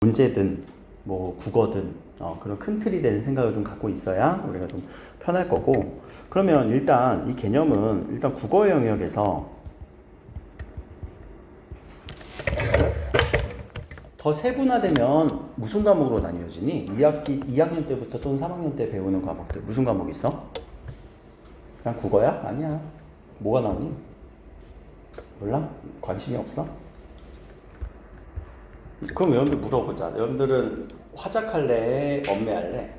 문제든 뭐 국어든 그런 큰 틀이 되는 생각을 좀 갖고 있어야 우리가 좀 편할 거고. 그러면 일단 이 개념은 일단 국어 영역에서 더 세분화되면 무슨 과목으로 나뉘어지니? 2학년 때부터 또는 3학년 때 배우는 과목들 무슨 과목 있어? 그냥 국어야? 아니야. 뭐가 나오니? 몰라? 관심이 없어? 그럼 여러분들 물어보자. 여러분들은 화작할래? 엄매할래?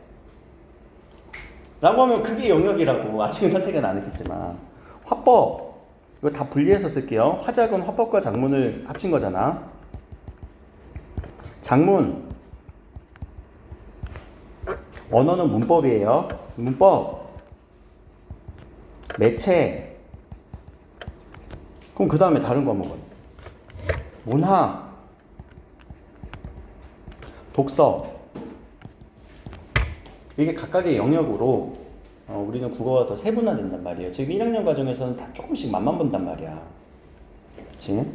라고 하면 그게 영역이라고. 아직은 선택은 안 했겠지만. 화법. 이거 다 분리해서 쓸게요. 화작은 화법과 작문을 합친 거잖아. 작문. 언어는 문법이에요. 문법. 매체. 그럼 그 다음에 다른 과목은? 문학. 독서. 이게 각각의 영역으로 우리는 국어가 더 세분화된단 말이에요. 지금 1학년 과정에서는 다 조금씩 맛만 본단 말이야. 그치?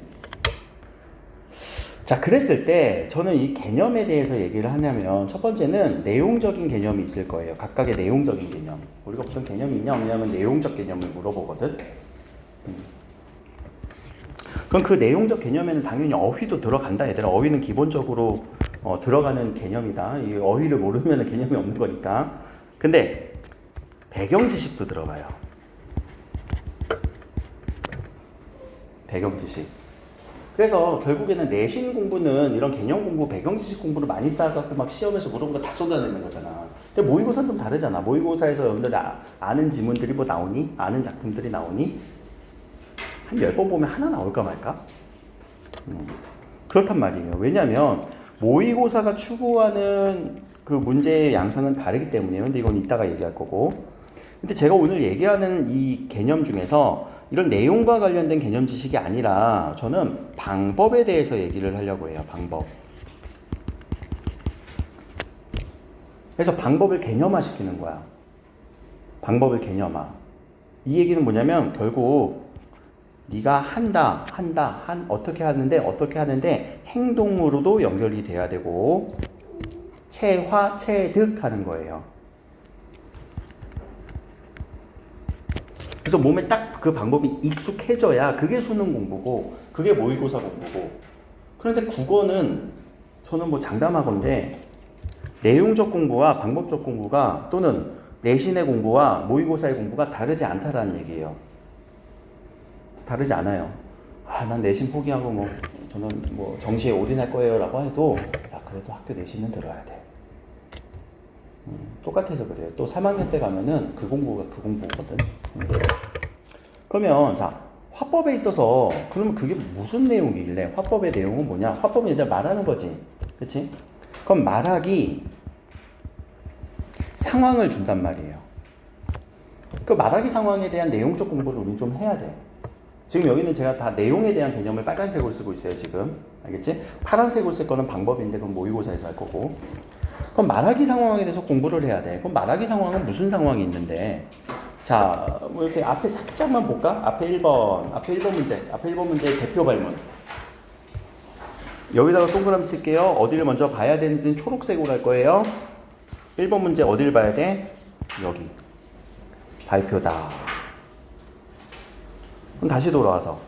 자, 그랬을 때 저는 이 개념에 대해서 얘기를 하냐면 첫 번째는 내용적인 개념이 있을 거예요. 각각의 내용적인 개념. 우리가 보통 개념이 있냐 없냐면 내용적 개념을 물어보거든. 그럼 그 내용적 개념에는 당연히 어휘도 들어간다. 얘들아, 어휘는 기본적으로 들어가는 개념이다. 이 어휘를 모르면 개념이 없는 거니까. 근데 배경 지식도 들어가요. 배경 지식. 그래서 결국에는 내신 공부는 이런 개념 공부, 배경 지식 공부를 많이 쌓아갖고 막 시험에서 물어본 거 다 쏟아내는 거잖아. 근데 모의고사는 좀 다르잖아. 모의고사에서 여러분들 아는 지문들이 뭐 나오니? 아는 작품들이 나오니? 한 10번 보면 하나 나올까 말까? 그렇단 말이에요. 왜냐면 모의고사가 추구하는 그 문제의 양상은 다르기 때문이에요. 근데 이건 이따가 얘기할 거고. 근데 제가 오늘 얘기하는 이 개념 중에서 이런 내용과 관련된 개념 지식이 아니라 저는 방법에 대해서 얘기를 하려고 해요. 방법. 그래서 방법을 개념화 시키는 거야. 방법을 개념화. 이 얘기는 뭐냐면 결국 네가 어떻게 하는데 행동으로도 연결이 돼야 되고 체득 하는 거예요. 그래서 몸에 딱 그 방법이 익숙해져야 그게 수능 공부고 그게 모의고사 공부고. 그런데 국어는 저는 뭐 장담하건대 내용적 공부와 방법적 공부가 또는 내신의 공부와 모의고사의 공부가 다르지 않다라는 얘기예요. 다르지 않아요. 난 내신 포기하고 저는 정시에 올인할 거예요 라고 해도 그래도 학교 내신은 들어야 돼. 똑같아서 그래요. 또 3학년 때 가면은 그 공부가 그 공부거든. 그러면 자, 화법에 있어서 그러면 그게 무슨 내용이길래 화법의 내용은 뭐냐? 화법은 얘들 말하는 거지. 그치? 그럼 말하기 상황을 준단 말이에요. 그 말하기 상황에 대한 내용적 공부를 우리는 좀 해야 돼. 지금 여기는 제가 다 내용에 대한 개념을 빨간색으로 쓰고 있어요, 지금. 알겠지? 파란색으로 쓸 거는 방법인데 그건 모의고사에서 할 거고. 그럼 말하기 상황에 대해서 공부를 해야 돼. 그럼 말하기 상황은 무슨 상황이 있는데? 자, 이렇게 앞에 살짝만 볼까? 앞에 1번 문제 대표 발문. 여기다가 동그라미 칠게요. 어디를 먼저 봐야 되는지는 초록색으로 할 거예요. 1번 문제 어디를 봐야 돼? 여기. 발표다. 그럼 다시 돌아와서.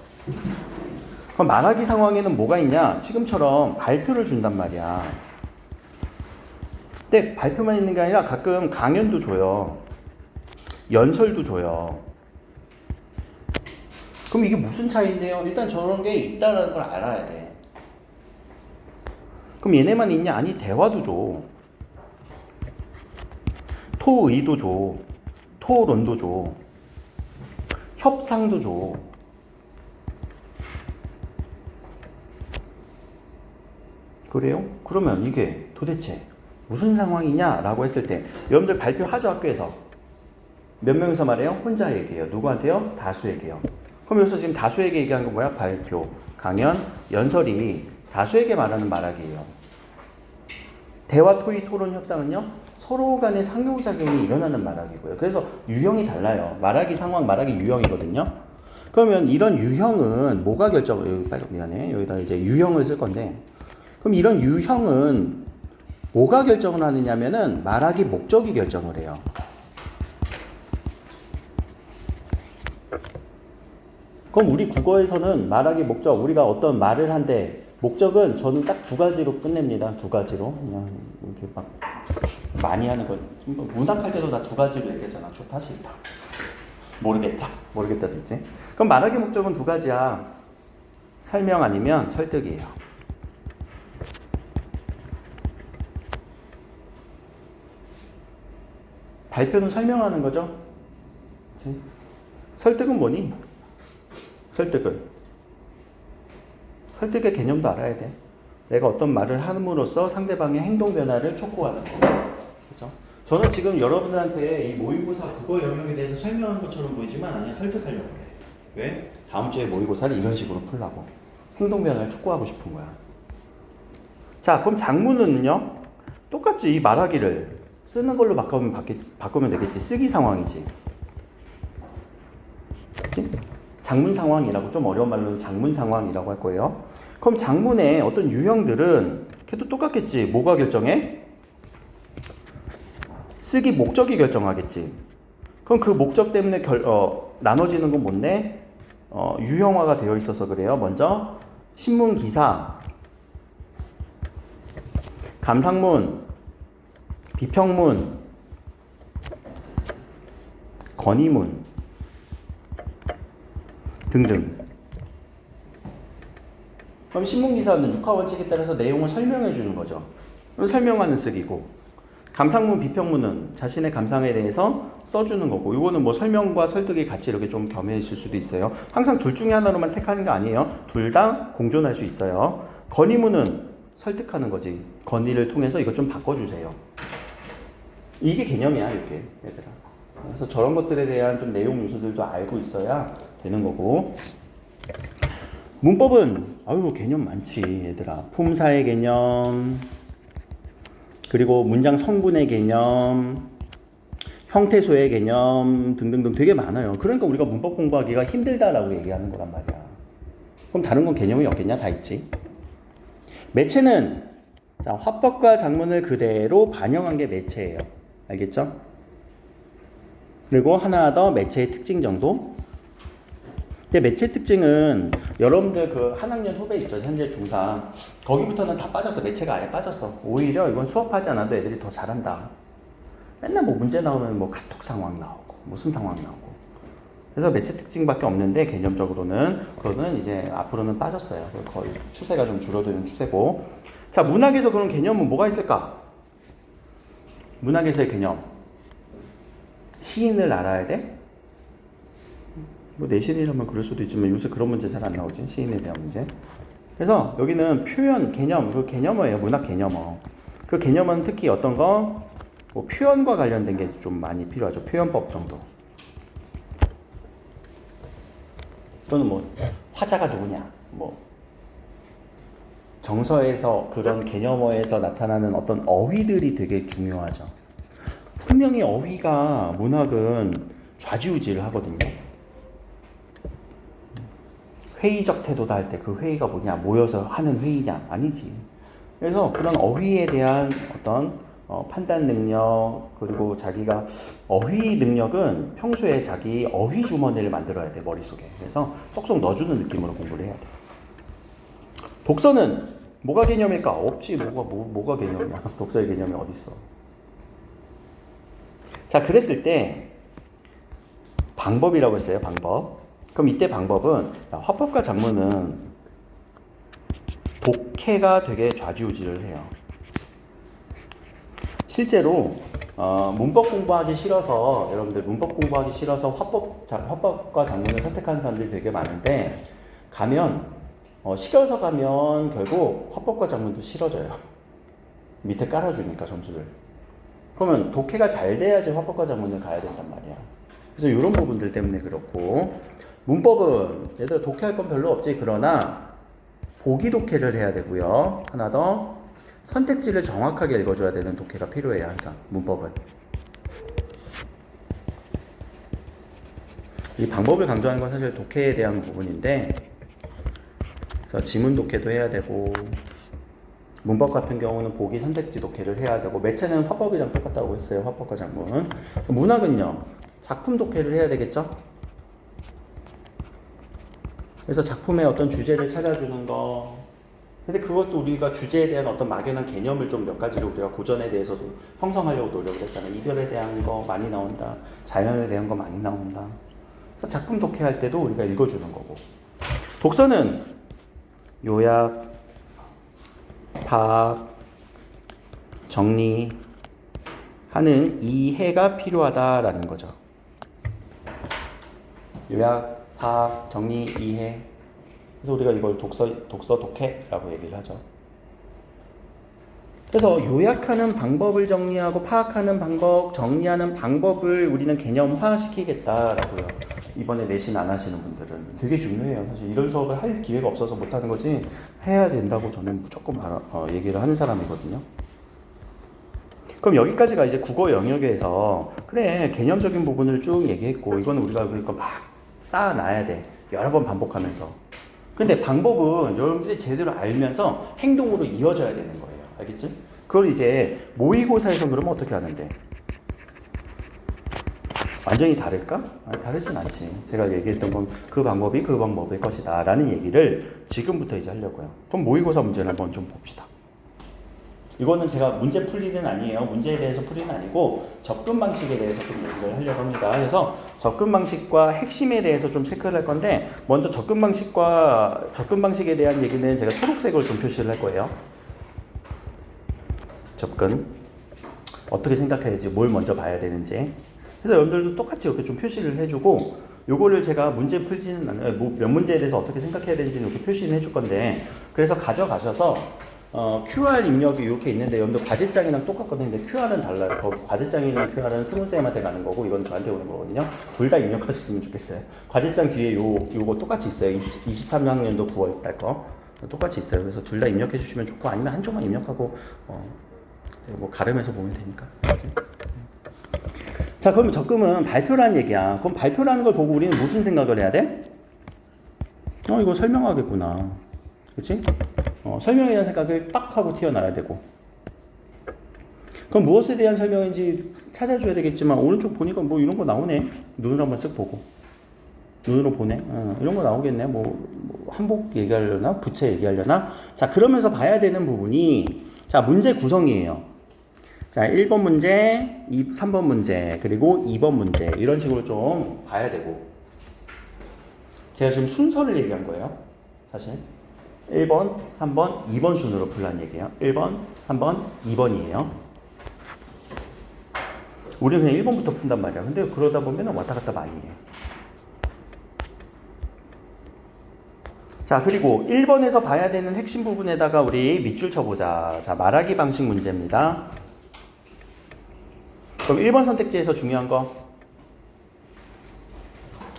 그럼 말하기 상황에는 뭐가 있냐? 지금처럼 발표를 준단 말이야. 근데 발표만 있는 게 아니라 가끔 강연도 줘요. 연설도 줘요. 그럼 이게 무슨 차이인데요? 일단 저런 게 있다는 걸 알아야 돼. 그럼 얘네만 있냐? 아니, 대화도 줘. 토의도 줘. 토론도 줘. 협상도 줘. 그래요? 그러면 이게 도대체 무슨 상황이냐라고 했을 때 여러분들 발표하죠, 학교에서. 몇 명이서 말해요? 혼자 얘기해요. 누구한테요? 다수에게요. 그럼 여기서 지금 다수에게 얘기한 건 뭐야? 발표, 강연, 연설이 다수에게 말하는 말하기예요. 대화, 토의, 토론, 협상은요? 서로 간의 상호작용이 일어나는 말하기고요. 그래서 유형이 달라요. 말하기 상황, 말하기 유형이거든요. 그러면 이런 유형은 뭐가 미안해. 여기다 이제 유형을 쓸 건데 그럼 이런 유형은 뭐가 결정을 하느냐면은 말하기 목적이 결정을 해요. 그럼 우리 국어에서는 말하기 목적, 우리가 어떤 말을 한데 목적은 저는 딱 두 가지로 끝냅니다. 두 가지로. 그냥 이렇게 막 많이 하는 거. 문학할 때도 다 두 가지로 얘기했잖아. 좋다, 싫다. 모르겠다. 모르겠다도 있지. 그럼 말하기 목적은 두 가지야. 설명 아니면 설득이에요. 발표는 설명하는 거죠. 그치? 설득은 뭐니? 설득의 개념도 알아야 돼. 내가 어떤 말을 함으로써 상대방의 행동 변화를 촉구하는 거. 그죠? 저는 지금 여러분들한테 이 모의고사 국어 영역에 대해서 설명하는 것처럼 보이지만 아니야, 설득하려고 해. 왜? 다음 주에 모의고사를 이런 식으로 풀라고. 행동 변화를 촉구하고 싶은 거야. 자, 그럼 장문은요? 똑같이 이 말하기를 쓰는 걸로 바꾸면 되겠지. 쓰기 상황이지. 그치? 장문 상황이라고, 좀 어려운 말로는 장문 상황이라고 할 거예요. 그럼 장문의 어떤 유형들은 걔도 똑같겠지. 뭐가 결정해? 쓰기 목적이 결정하겠지. 그럼 그 목적 때문에 나눠지는 건 뭔데? 유형화가 되어 있어서 그래요. 먼저 신문 기사, 감상문, 비평문, 건의문 등등. 그럼 신문기사는 육하원칙에 따라서 내용을 설명해 주는 거죠. 설명하는 쓰기고, 감상문, 비평문은 자신의 감상에 대해서 써주는 거고, 이거는 뭐 설명과 설득이 같이 이렇게 좀 겸해 있을 수도 있어요. 항상 둘 중에 하나로만 택하는 게 아니에요. 둘 다 공존할 수 있어요. 건의문은 설득하는 거지. 건의를 통해서 이것 좀 바꿔주세요. 이게 개념이야, 이렇게 얘들아. 그래서 저런 것들에 대한 좀 내용 요소들도 알고 있어야 되는 거고. 문법은 개념 많지, 얘들아. 품사의 개념, 그리고 문장 성분의 개념, 형태소의 개념 등등등 되게 많아요. 그러니까 우리가 문법 공부하기가 힘들다라고 얘기하는 거란 말이야. 그럼 다른 건 개념이 없겠냐? 다 있지. 매체는 화법과 작문을 그대로 반영한 게 매체예요. 알겠죠? 그리고 하나 더 매체의 특징 정도. 근데 매체 특징은 여러분들 그 한 학년 후배 있죠. 현재 중3. 거기부터는 다 빠졌어. 매체가 아예 빠졌어. 오히려 이건 수업하지 않아도 애들이 더 잘한다. 맨날 뭐 문제 나오면 뭐 카톡 상황 나오고 무슨 상황 나오고. 그래서 매체 특징밖에 없는데 개념적으로는 그거는 이제 앞으로는 빠졌어요. 거의 추세가 좀 줄어드는 추세고. 자, 문학에서 그런 개념은 뭐가 있을까? 문학에서의 개념. 시인을 알아야 돼? 뭐 내신이라면 그럴 수도 있지만 요새 그런 문제 잘 안 나오지. 시인에 대한 문제. 그래서 여기는 표현, 개념, 그 개념어예요. 문학 개념어. 그 개념은 특히 어떤 거? 뭐 표현과 관련된 게 좀 많이 필요하죠. 표현법 정도. 또는 뭐 화자가 누구냐? 뭐 정서에서 그런 개념어에서 나타나는 어떤 어휘들이 되게 중요하죠. 분명히 어휘가 문학은 좌지우지를 하거든요. 회의적 태도다 할 때 그 회의가 뭐냐? 모여서 하는 회의냐? 아니지. 그래서 그런 어휘에 대한 어떤 판단 능력, 그리고 자기가 어휘 능력은 평소에 자기 어휘 주머니를 만들어야 돼, 머릿속에. 그래서 쏙쏙 넣어주는 느낌으로 공부를 해야 돼. 독서는 뭐가 개념일까? 없지. 뭐가 개념이야? 독서의 개념이 어딨어? 자, 그랬을 때 방법이라고 했어요. 방법. 그럼 이때 방법은 화법과 작문은 독해가 되게 좌지우지를 해요. 실제로 문법 공부하기 싫어서 여러분들 문법 공부하기 싫어서 화법과 작문을 선택하는 사람들이 되게 많은데 가면 싫어서 가면 결국 화법과 작문도 싫어져요. 밑에 깔아주니까 점수를. 그러면 독해가 잘 돼야지 화법과 작문을 가야 된단 말이야. 그래서 이런 부분들 때문에 그렇고, 문법은 얘들아 독해할 건 별로 없지. 그러나 보기 독해를 해야 되고요. 하나 더, 선택지를 정확하게 읽어줘야 되는 독해가 필요해요. 항상 문법은. 이 방법을 강조하는 건 사실 독해에 대한 부분인데, 그래서 지문 독해도 해야 되고 문법 같은 경우는 보기 선택지 독해를 해야 되고 매체는 화법이랑 똑같다고 했어요. 화법과 작문. 문학은요. 작품 독해를 해야 되겠죠? 그래서 작품의 어떤 주제를 찾아주는 거. 근데 그것도 우리가 주제에 대한 어떤 막연한 개념을 좀 몇 가지를 우리가 고전에 대해서도 형성하려고 노력을 했잖아요. 이별에 대한 거 많이 나온다. 자연에 대한 거 많이 나온다. 그래서 작품 독해할 때도 우리가 읽어주는 거고. 독서는 요약, 파악, 정리하는 이해가 필요하다라는 거죠. 요약, 파악, 정리, 이해. 그래서 우리가 이걸 독서 독해라고 얘기를 하죠. 그래서 요약하는 방법을 정리하고 파악하는 방법, 정리하는 방법을 우리는 개념화시키겠다라고요. 이번에 내신 안 하시는 분들은 되게 중요해요. 사실 이런 수업을 할 기회가 없어서 못 하는 거지 해야 된다고 저는 무조건 얘기를 하는 사람이거든요. 그럼 여기까지가 이제 국어 영역에서 그래 개념적인 부분을 쭉 얘기했고 이거는 우리가 그러니까 막 쌓아놔야 돼. 여러 번 반복하면서. 근데 방법은 여러분들이 제대로 알면서 행동으로 이어져야 되는 거예요. 알겠지? 그걸 이제 모의고사에서 그러면 어떻게 하는데? 완전히 다를까? 아니, 다르진 않지. 제가 얘기했던 건 그 방법이 그 방법의 것이다 라는 얘기를 지금부터 이제 하려고요. 그럼 모의고사 문제를 한번 좀 봅시다. 이거는 제가 문제 풀이는 아니에요. 문제에 대해서 풀이는 아니고 접근 방식에 대해서 좀 얘기를 하려고 합니다. 그래서 접근 방식과 핵심에 대해서 좀 체크를 할 건데 먼저 접근 방식에 대한 얘기는 제가 초록색으로 좀 표시를 할 거예요. 접근 어떻게 생각해야지 뭘 먼저 봐야 되는지. 그래서 여러분들도 똑같이 이렇게 좀 표시를 해주고 요거를 제가 문제 풀지는 않아요. 몇 문제에 대해서 어떻게 생각해야 되는지는 이렇게 표시는 해줄 건데 그래서 가져가셔서 QR 입력이 이렇게 있는데 여러분들 과제장이랑 똑같거든요. 근데 QR은 달라요. 거기 과제장이랑 QR은 스물쌤한테 가는 거고 이건 저한테 오는 거거든요. 둘 다 입력하셨으면 좋겠어요. 과제장 뒤에 요거 똑같이 있어요. 23학년도 9월 달 거 똑같이 있어요. 그래서 둘 다 입력해 주시면 좋고 아니면 한쪽만 입력하고 뭐 가름해서 보면 되니까. 자, 그러면 적금은 발표라는 얘기야. 그럼 발표라는 걸 보고 우리는 무슨 생각을 해야 돼? 이거 설명하겠구나. 그치? 설명에 대한 생각을 빡 하고 튀어나와야 되고. 그럼 무엇에 대한 설명인지 찾아줘야 되겠지만, 오른쪽 보니까 뭐 이런 거 나오네. 눈으로 한번 쓱 보고. 눈으로 보네. 이런 거 나오겠네. 한복 얘기하려나? 부채 얘기하려나? 자, 그러면서 봐야 되는 부분이, 자, 문제 구성이에요. 자, 1번 문제, 3번 문제, 그리고 2번 문제. 이런 식으로 좀 봐야 되고. 제가 지금 순서를 얘기한 거예요. 사실. 1번, 3번, 2번 순으로 풀라는 얘기예요. 1번, 3번, 2번이에요. 우리는 그냥 1번부터 푼단 말이야. 근데 그러다 보면 왔다 갔다 많이 해요. 자, 그리고 1번에서 봐야 되는 핵심 부분에다가 우리 밑줄 쳐보자. 자, 말하기 방식 문제입니다. 그럼 1번 선택지에서 중요한 거.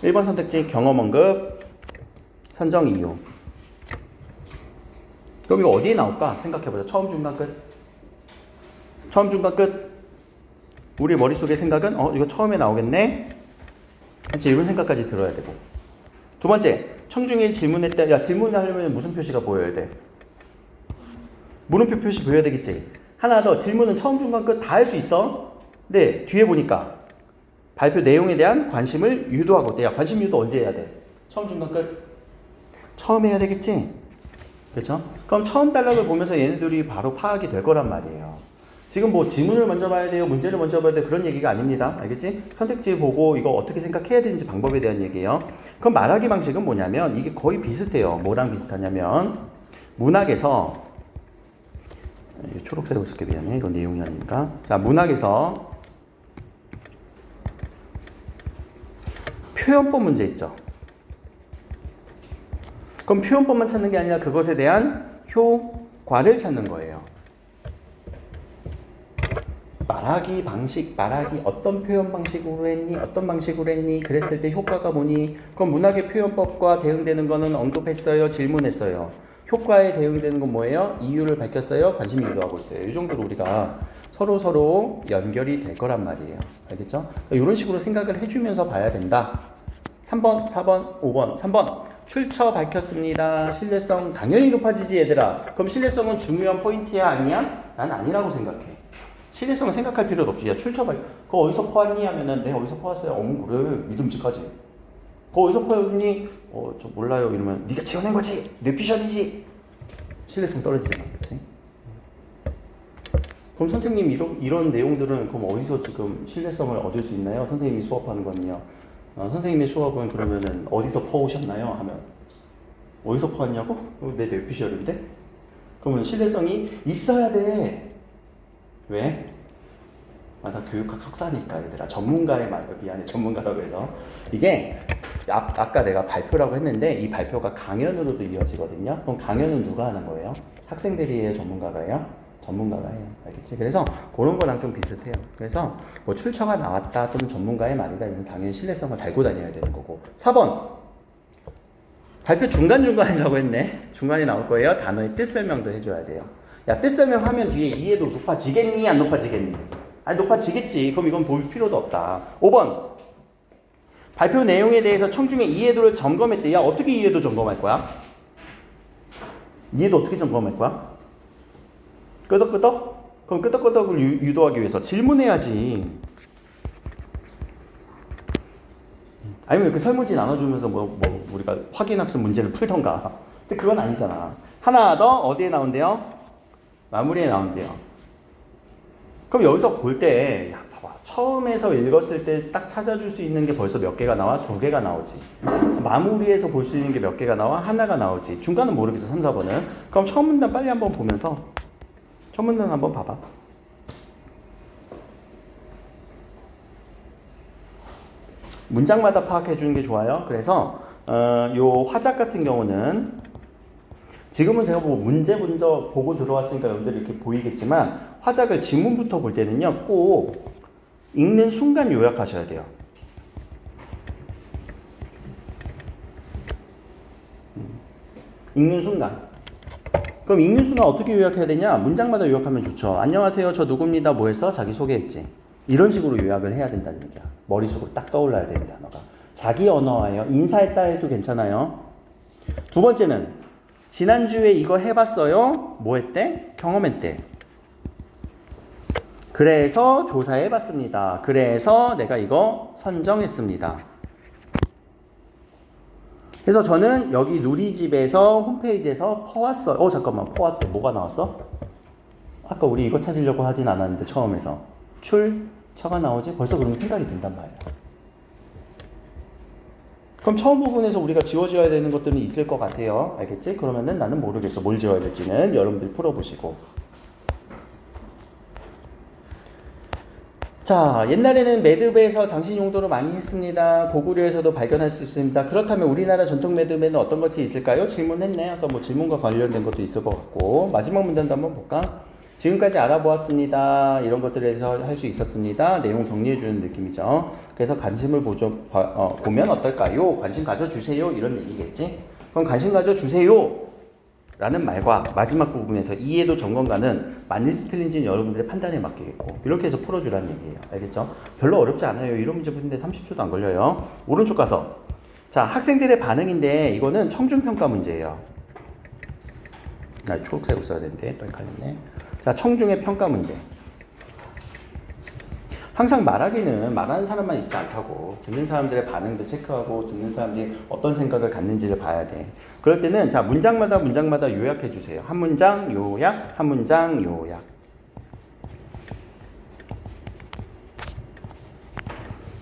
1번 선택지 경험 언급, 선정 이유. 그럼 이거 어디에 나올까? 생각해보자. 처음, 중간, 끝. 처음, 중간, 끝. 우리 머릿속의 생각은 이거 처음에 나오겠네. 그치? 이런 생각까지 들어야 되고. 두 번째, 청중이 질문했다. 야, 질문하려면 무슨 표시가 보여야 돼? 물음표 표시 보여야 되겠지? 하나 더, 질문은 처음, 중간, 끝 다 할 수 있어? 네, 뒤에 보니까 발표 내용에 대한 관심을 유도하고. 야, 관심 유도 언제 해야 돼? 처음, 중간, 끝? 처음 해야 되겠지? 그렇죠? 그럼 처음 단락을 보면서 얘네들이 바로 파악이 될 거란 말이에요. 지금 뭐 지문을 먼저 봐야 돼요, 문제를 먼저 봐야 돼요, 그런 얘기가 아닙니다. 알겠지? 선택지 보고 이거 어떻게 생각해야 되는지 방법에 대한 얘기예요. 그럼 말하기 방식은 뭐냐면 이게 거의 비슷해요. 뭐랑 비슷하냐면 문학에서 초록색으로 쓸게 미안해. 이건 내용이 아니니까. 자, 문학에서 표현법 문제 있죠. 그럼 표현법만 찾는 게 아니라 그것에 대한 효과를 찾는 거예요. 말하기 방식, 말하기 어떤 표현 방식으로 했니? 어떤 방식으로 했니? 그랬을 때 효과가 뭐니? 그럼 문학의 표현법과 대응되는 거는 언급했어요? 질문했어요? 효과에 대응되는 건 뭐예요? 이유를 밝혔어요? 관심 유도하고 있어요. 이 정도로 우리가 서로 연결이 될 거란 말이에요. 알겠죠? 이런 식으로 생각을 해주면서 봐야 된다. 3번, 4번, 5번, 3번. 출처 밝혔습니다. 신뢰성 당연히 높아지지 얘들아. 그럼 신뢰성은 중요한 포인트야 아니야? 난 아니라고 생각해. 신뢰성을 생각할 필요도 없지. 야 출처 그거 어디서 퍼왔니? 하면은 내가 어디서 퍼왔어요. 그래 믿음직하지. 그거 어디서 퍼왔니? 저 몰라요. 이러면 네가 지어낸 거지. 뇌피셜이지. 신뢰성 떨어지잖아. 그치? 그럼 선생님 이런 내용들은 그럼 어디서 지금 신뢰성을 얻을 수 있나요? 선생님이 수업하는 거는요. 선생님의 수업은 그러면은 어디서 퍼오셨나요? 하면 어디서 퍼왔냐고? 내 뇌피셜인데? 그러면 신뢰성이 있어야 돼. 왜? 나 교육학 석사니까 얘들아. 전문가의 말, 미안해 전문가라고 해서 이게 아까 내가 발표라고 했는데 이 발표가 강연으로도 이어지거든요. 그럼 강연은 누가 하는 거예요? 학생들이 해요? 전문가가 해요? 전문가가 해요. 알겠지? 그래서 그런 거랑 좀 비슷해요. 그래서 뭐 출처가 나왔다 또는 전문가의 말이다 이러면 당연히 신뢰성을 달고 다녀야 되는 거고. 4번 발표 중간중간이라고 했네. 중간에 나올 거예요. 단어의 뜻 설명도 해줘야 돼요. 야, 뜻 설명하면 뒤에 이해도 높아지겠니? 안 높아지겠니? 아니 높아지겠지. 그럼 이건 볼 필요도 없다. 5번 발표 내용에 대해서 청중의 이해도를 점검했대. 야, 어떻게 이해도 점검할 거야? 이해도 어떻게 점검할 거야? 끄덕끄덕? 그럼 끄덕끄덕을 유도하기 위해서 질문해야지. 아니면 이렇게 설문지 나눠주면서 우리가 확인학습 문제를 풀던가. 근데 그건 아니잖아. 하나 더 어디에 나온대요? 마무리에 나온대요. 그럼 여기서 볼 때, 야, 봐봐. 처음에서 읽었을 때 딱 찾아줄 수 있는 게 벌써 몇 개가 나와? 2개가 나오지. 마무리에서 볼 수 있는 게 몇 개가 나와? 하나가 나오지. 중간은 모르겠어, 3, 4번은. 그럼 첫 문단 빨리 한번 보면서 첫 문단 한번 봐봐. 문장마다 파악해 주는 게 좋아요. 그래서 요 화작 같은 경우는 지금은 제가 뭐 문제 먼저 보고 들어왔으니까 여러분들이 이렇게 보이겠지만 화작을 지문부터 볼 때는요 꼭 읽는 순간 요약하셔야 돼요. 읽는 순간. 그럼 읽는 순간 어떻게 요약해야 되냐? 문장마다 요약하면 좋죠. 안녕하세요, 저 누구입니다. 뭐 했어? 자기 소개했지. 이런 식으로 요약을 해야 된다는 얘기야. 머릿속으로 딱 떠올라야 되는 단어가. 자기 언어예요. 인사했다 해도 괜찮아요. 두 번째는 지난주에 이거 해봤어요. 뭐 했대? 경험했대. 그래서 조사해봤습니다. 그래서 내가 이거 선정했습니다. 그래서 저는 여기 누리집에서 홈페이지에서 퍼왔어요. 잠깐만, 퍼왔대. 뭐가 나왔어? 아까 우리 이거 찾으려고 하진 않았는데 처음에서 출처가 나오지? 벌써 그러면 생각이 든단 말이야. 그럼 처음 부분에서 우리가 지워줘야 되는 것들은 있을 것 같아요. 알겠지? 그러면은 나는 모르겠어. 뭘 지워야 될지는 여러분들 풀어보시고. 자, 옛날에는 매듭에서 장신 용도로 많이 했습니다. 고구려에서도 발견할 수 있습니다. 그렇다면 우리나라 전통 매듭에는 어떤 것이 있을까요? 질문했네. 아까 뭐 질문과 관련된 것도 있을 것 같고. 마지막 문단도 한번 볼까? 지금까지 알아보았습니다. 이런 것들에 대해서 할 수 있었습니다. 내용 정리해주는 느낌이죠. 그래서 관심을 보면 어떨까요? 관심 가져주세요. 이런 얘기겠지? 그럼 관심 가져주세요. 라는 말과 마지막 부분에서 이해도 점검가는 맞는지 틀린지는 여러분들의 판단에 맡기겠고 이렇게 해서 풀어주라는 얘기예요. 알겠죠? 별로 어렵지 않아요. 이런 문제 푸는데 30초도 안 걸려요. 오른쪽 가서 자 학생들의 반응인데 이거는 청중평가 문제예요. 초록색으로 써야 되는데 또 헷갈렸네. 자 청중의 평가 문제. 항상 말하기는 말하는 사람만 있지 않다고 듣는 사람들의 반응도 체크하고 듣는 사람들이 어떤 생각을 갖는지를 봐야 돼. 그럴 때는 자 문장마다 요약해 주세요. 한 문장 요약, 한 문장 요약.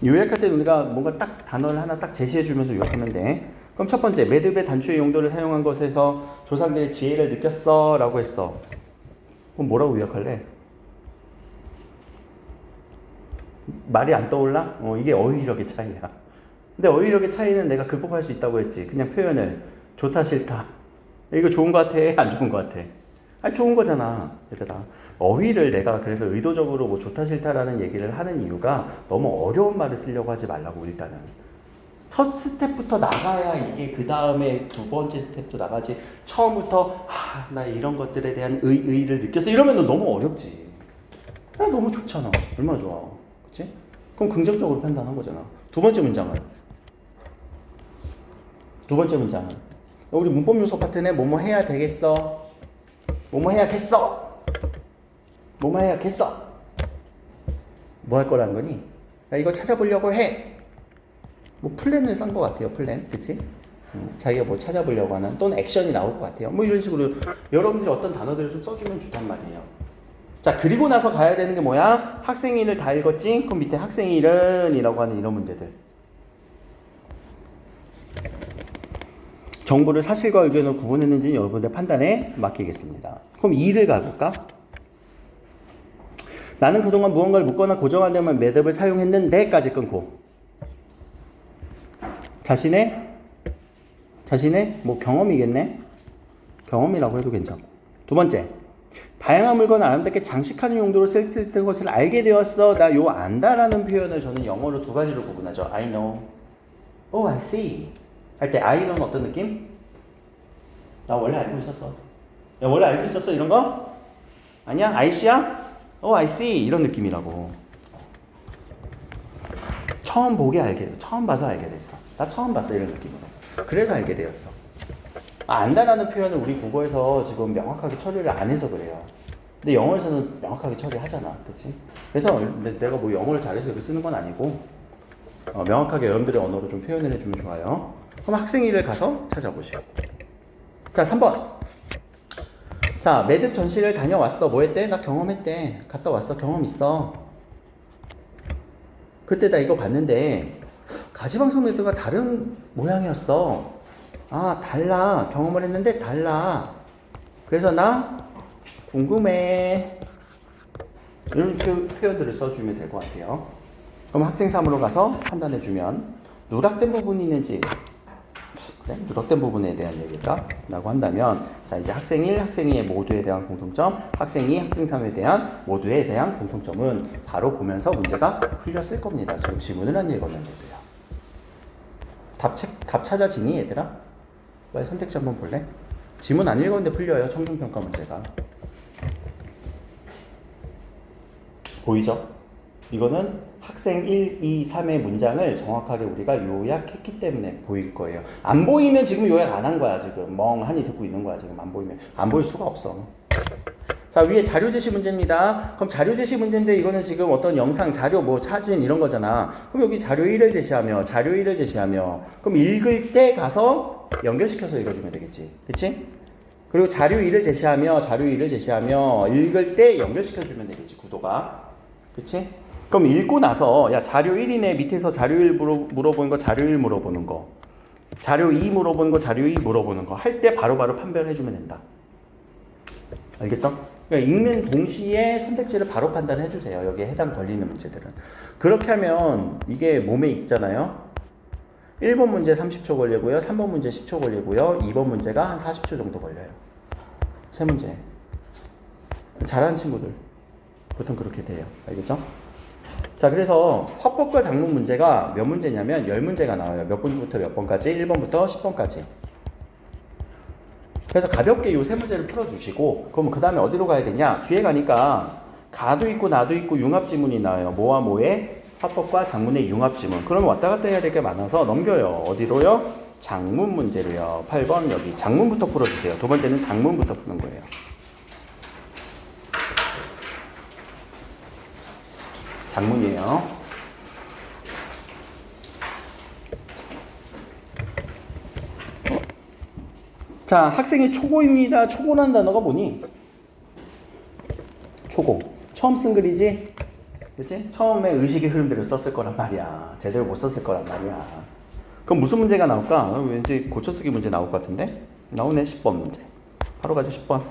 요약할 때 우리가 뭔가 딱 단어를 하나 딱 제시해 주면서 요약하면 돼. 그럼 첫 번째 매듭의 단추의 용도를 사용한 것에서 조상들의 지혜를 느꼈어 라고 했어. 그럼 뭐라고 요약할래? 말이 안 떠올라? 이게 어휘력의 차이야. 근데 어휘력의 차이는 내가 극복할 수 있다고 했지. 그냥 표현을 좋다 싫다. 이거 좋은 거 같아? 안 좋은 거 같아? 아니 좋은 거잖아 얘들아. 어휘를 내가 그래서 의도적으로 뭐 좋다 싫다라는 얘기를 하는 이유가 너무 어려운 말을 쓰려고 하지 말라고. 일단은 첫 스텝부터 나가야 이게 그 다음에 두 번째 스텝도 나가지. 처음부터 나 이런 것들에 대한 의의를 느꼈어 이러면 너무 어렵지. 너무 좋잖아. 얼마나 좋아. 그치? 그럼 긍정적으로 판단한 거잖아. 두 번째 문장은 두 번째 문장. 우리 문법 요소 파트는 뭐뭐 해야 되겠어. 뭐뭐 해야겠어. 뭐뭐 해야겠어. 뭐 할 거라는 거니? 야, 이거 찾아보려고 해. 뭐 플랜을 쓴 것 같아요. 플랜. 그치? 자기가 뭐 찾아보려고 하는 또는 액션이 나올 것 같아요. 뭐 이런 식으로 여러분들이 어떤 단어들을 좀 써주면 좋단 말이에요. 자, 그리고 나서 가야 되는 게 뭐야? 학생일을 다 읽었지? 그럼 밑에 학생일은 이라고 하는 이런 문제들. 정보를 사실과 의견으로 구분했는지는 여러분의 판단에 맡기겠습니다. 그럼 2를 가볼까? 나는 그동안 무언가를 묶거나 고정하려면 매듭을 사용했는데까지 끊고 자신의 뭐 경험이겠네? 경험이라고 해도 괜찮고. 두 번째, 다양한 물건을 아름답게 장식하는 용도로 쓸 것을 알게 되었어. 나 요 안다라는 표현을 저는 영어로 두 가지로 구분하죠. I know. Oh, I see. 할 때 I know는 어떤 느낌? 나 원래 알고 있었어. 야, 원래 알고 있었어 이런 거? 아니야? I see야? Oh, I see. 이런 느낌이라고. 처음 보게 알게 돼. 처음 봐서 알게 됐어. 나 처음 봤어 이런 느낌으로. 그래서 알게 되었어. 안다라는 표현은 우리 국어에서 지금 명확하게 처리를 안 해서 그래요. 근데 영어에서는 명확하게 처리하잖아. 그치? 그래서 내가 뭐 영어를 잘해서 이렇게 쓰는 건 아니고 명확하게 여러분들의 언어로 좀 표현을 해주면 좋아요. 그럼 학생일을 가서 찾아보시고. 자, 3번. 자, 매듭 전시를 다녀왔어. 뭐 했대? 나 경험했대. 갔다 왔어. 경험 있어. 그때 나 이거 봤는데 가지방석 매듭가 다른 모양이었어. 아, 달라. 경험을 했는데 달라. 그래서 나 궁금해. 이런 표현들을 써주면 될 것 같아요. 그럼 학생 3으로 가서 판단해주면 누락된 부분이 있는지, 그래? 누락된 부분에 대한 얘기일까? 라고 한다면, 자, 이제 학생 1, 학생 2의 모두에 대한 공통점, 학생 2, 학생 3에 대한 모두에 대한 공통점은 바로 보면서 문제가 풀렸을 겁니다. 지금 지문을 안 읽었는데도요. 답 찾아지니, 얘들아? 빨리 선택지 한번 볼래? 지문 안 읽었는데 풀려요. 청중평가 문제가. 보이죠? 이거는 학생 1, 2, 3의 문장을 정확하게 우리가 요약했기 때문에 보일 거예요. 안 보이면 지금 요약 안 한 거야. 지금 멍하니 듣고 있는 거야. 지금 안 보이면. 안 보일 수가 없어. 자, 위에 자료 제시 문제입니다. 그럼 자료 제시 문제인데 이거는 지금 어떤 영상, 자료, 뭐 사진 이런 거잖아. 그럼 여기 자료 1을 제시하며 자료 1을 제시하며 그럼 읽을 때 가서 연결시켜서 읽어주면 되겠지. 그치? 그리고 자료 2를 제시하며 읽을 때 연결시켜주면 되겠지. 구도가. 그치? 그럼 읽고 나서 야, 자료 1이네. 밑에서 자료 1 물어보는 거, 자료 1 물어보는 거, 자료 2 물어보는 거, 자료 2 물어보는 거 할 때 바로바로 판별해주면 된다. 알겠죠? 그러니까 읽는 동시에 선택지를 바로 판단해 주세요. 여기에 해당 걸리는 문제들은. 그렇게 하면 이게 몸에 익잖아요. 1번 문제 30초 걸리고요. 3번 문제 10초 걸리고요. 2번 문제가 한 40초 정도 걸려요. 세 문제. 잘하는 친구들 보통 그렇게 돼요. 알겠죠? 자, 그래서 화법과 작문 문제가 몇 문제냐면 10문제가 나와요. 몇 번부터 몇 번까지? 1번부터 10번까지. 그래서 가볍게 이 세 문제를 풀어주시고, 그럼 그 다음에 어디로 가야 되냐? 뒤에 가니까 가도 있고 나도 있고 융합지문이 나와요. 뭐와 뭐의 화법과 작문의 융합지문. 그러면 왔다 갔다 해야 될 게 많아서 넘겨요. 어디로요? 작문 문제로요. 8번 여기 작문부터 풀어주세요. 두 번째는 작문부터 푸는 거예요. 작문이에요. 자, 학생이 초고입니다. 초고라는 단어가 뭐니? 초고. 처음 쓴 글이지? 그치? 처음에 의식의 흐름들을 썼을 거란 말이야. 제대로 못 썼을 거란 말이야. 그럼 무슨 문제가 나올까? 왠지 고쳐쓰기 문제 나올 것 같은데? 나오네. 10번 문제. 바로 가자. 10번.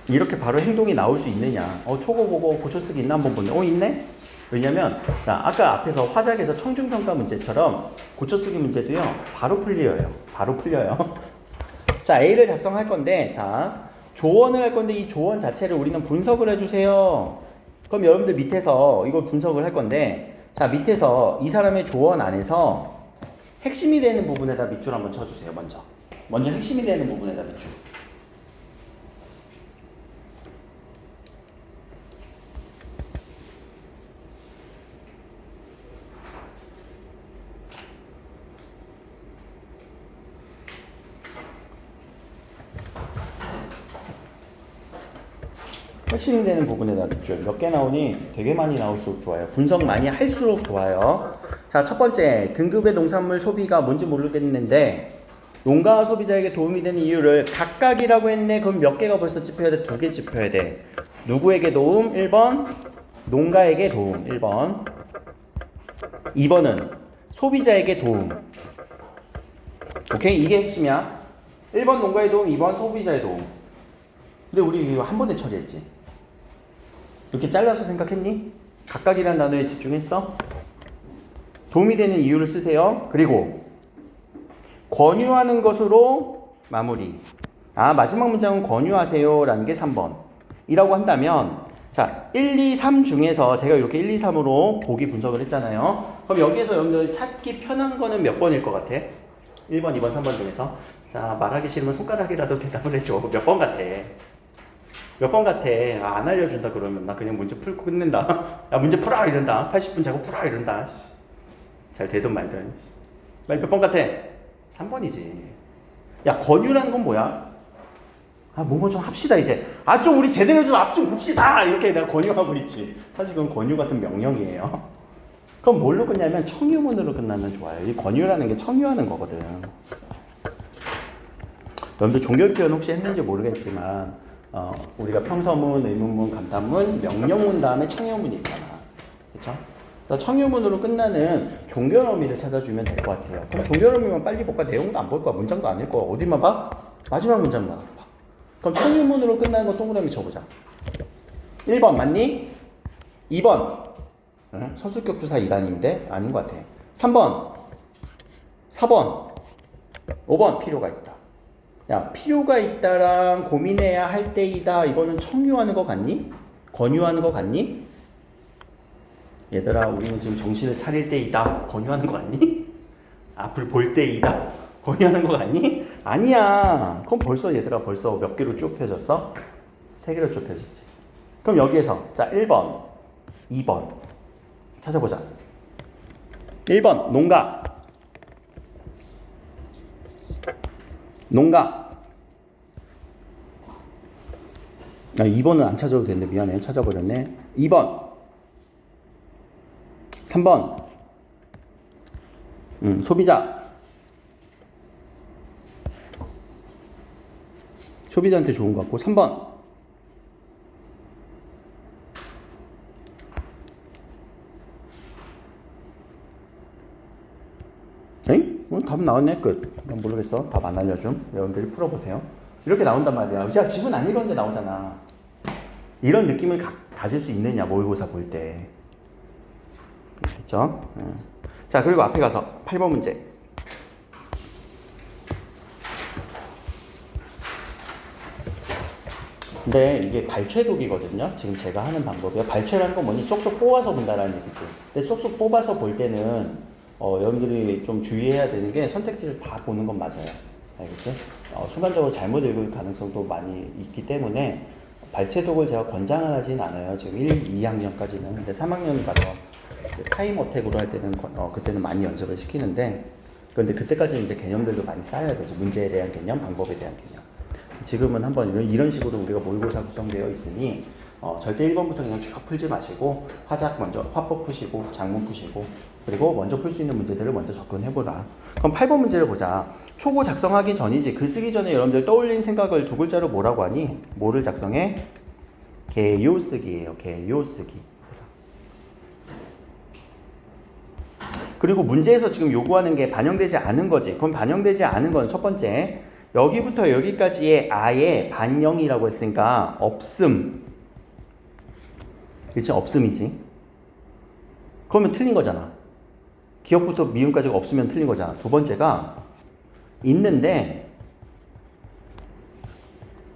이렇게 바로 행동이 나올 수 있느냐? 초고 보고 고쳐쓰기 있나 한번 보네. 있네? 왜냐면 아까 앞에서 화작에서 청중평가 문제처럼 고쳐쓰기 문제도요. 바로 풀려요. 바로 풀려요. 자, A를 작성할 건데, 자, 조언을 할 건데 이 조언 자체를 우리는 분석을 해주세요. 그럼 여러분들 밑에서 이걸 분석을 할 건데, 자, 밑에서 이 사람의 조언 안에서 핵심이 되는 부분에다 밑줄 한번 쳐주세요. 먼저 핵심이 되는 부분에다 밑줄. 핵심 되는 부분에다 밑줄 몇 개 나오니 되게 많이 나올수록 좋아요. 분석 많이 할수록 좋아요. 자, 첫 번째 등급의 농산물 소비가 뭔지 모르겠는데 농가 소비자에게 도움이 되는 이유를 각각이라고 했네. 그럼 몇 개가 벌써 짚어야 돼? 2개 짚어야 돼. 누구에게 도움? 1번 농가에게 도움. 1번 2번은 소비자에게 도움. 오케이? 이게 핵심이야. 1번 농가의 도움, 2번 소비자의 도움. 근데 우리 이거 한 번에 처리했지. 이렇게 잘라서 생각했니? 각각이라는 단어에 집중했어? 도움이 되는 이유를 쓰세요. 그리고 권유하는 것으로 마무리. 아, 마지막 문장은 권유하세요 라는 게 3번 이라고 한다면, 자, 1, 2, 3 중에서 제가 이렇게 1, 2, 3으로 보기 분석을 했잖아요. 그럼 여기에서 여러분들 찾기 편한 거는 몇 번일 것 같아? 1번, 2번, 3번 중에서. 자, 말하기 싫으면 손가락이라도 대답을 해줘. 몇 번 같아? 몇 번 같아? 아, 안 알려준다 그러면 나 그냥 문제 풀고 끝낸다. 야, 문제 풀어 이런다. 80분 자고 풀어 이런다. 잘 되든 말든. 몇 번 같아? 3번이지. 야, 권유라는 건 뭐야? 아, 뭐뭐 좀 합시다 이제. 아, 좀 우리 제대로 좀 앞 좀 봅시다. 이렇게 내가 권유하고 있지. 사실 그건 권유 같은 명령이에요. 그럼 뭘로 끝냐면 청유문으로 끝나면 좋아요. 이 권유라는 게 청유하는 거거든. 여러분들 종교 표현 혹시 했는지 모르겠지만 우리가 평서문, 의문문, 감탄문, 명령문 다음에 청유문이 있잖아. 그쵸? 그래서 청유문으로 끝나는 종결 의미를 찾아주면 될 것 같아요. 그럼 종결 의미만 빨리 볼까? 내용도 안 볼 거야. 문장도 안 읽고 어디만 봐? 마지막 문장만 봐. 그럼 청유문으로 끝나는 거 동그라미 쳐보자. 1번 맞니? 2번 서술격주사 2단인데 아닌 것 같아. 3번 4번 5번 필요가 있다. 야, 필요가 있다랑 고민해야 할 때이다. 이거는 청유하는 거 같니? 권유하는 거 같니? 얘들아, 우리는 지금 정신을 차릴 때이다. 권유하는 거 같니? 앞을 볼 때이다. 권유하는 거 같니? 아니야. 그럼 벌써 얘들아 벌써 몇 개로 좁혀졌어? 3개로 좁혀졌지. 그럼 여기에서 자 1번, 2번 찾아보자. 1번 농가. 농가. 아, 2번은 안 찾아도 되는데 미안해. 찾아버렸네. 2번 3번 소비자. 소비자한테 좋은 것 같고 3번 에이? 답 나왔네. 끝. 난 모르겠어. 답 안 알려줌. 여러분들이 풀어보세요. 이렇게 나온단 말이야. 야, 지금 안 읽었는데 나오잖아. 이런 느낌을 가질 수 있느냐, 모의고사 볼 때. 됐죠? 자, 그리고 앞에 가서 8번 문제. 근데 이게 발췌독이거든요. 지금 제가 하는 방법이요. 발췌라는 건 뭐니? 쏙쏙 뽑아서 본다라는 얘기지. 근데 쏙쏙 뽑아서 볼 때는 여러분들이 좀 주의해야 되는 게 선택지를 다 보는 건 맞아요. 알겠지? 순간적으로 잘못 읽을 가능성도 많이 있기 때문에 발췌독을 제가 권장을 하진 않아요. 지금 2학년까지는. 근데 3학년 가서 타임 어택으로 할 때는 그때는 많이 연습을 시키는데, 그런데 그때까지는 이제 개념들도 많이 쌓여야 되죠. 문제에 대한 개념, 방법에 대한 개념. 지금은 한번 이런 식으로 우리가 모의고사 구성되어 있으니 절대 1번부터 그냥 쭉 풀지 마시고 화작 먼저 화법 푸시고 작문 푸시고 그리고 먼저 풀 수 있는 문제들을 먼저 접근해보라. 그럼 8번 문제를 보자. 초고 작성하기 전이지. 글 쓰기 전에 여러분들 떠올린 생각을 두 글자로 뭐라고 하니? 뭐를 작성해? 개요쓰기예요. 개요쓰기. 그리고 문제에서 지금 요구하는 게 반영되지 않은 거지. 그럼 반영되지 않은 건 첫 번째, 여기부터 여기까지의 아예 반영이라고 했으니까 없음. 그치? 없음이지. 그러면 틀린 거잖아. 기억부터 미음까지가 없으면 틀린 거잖아. 두 번째가 있는데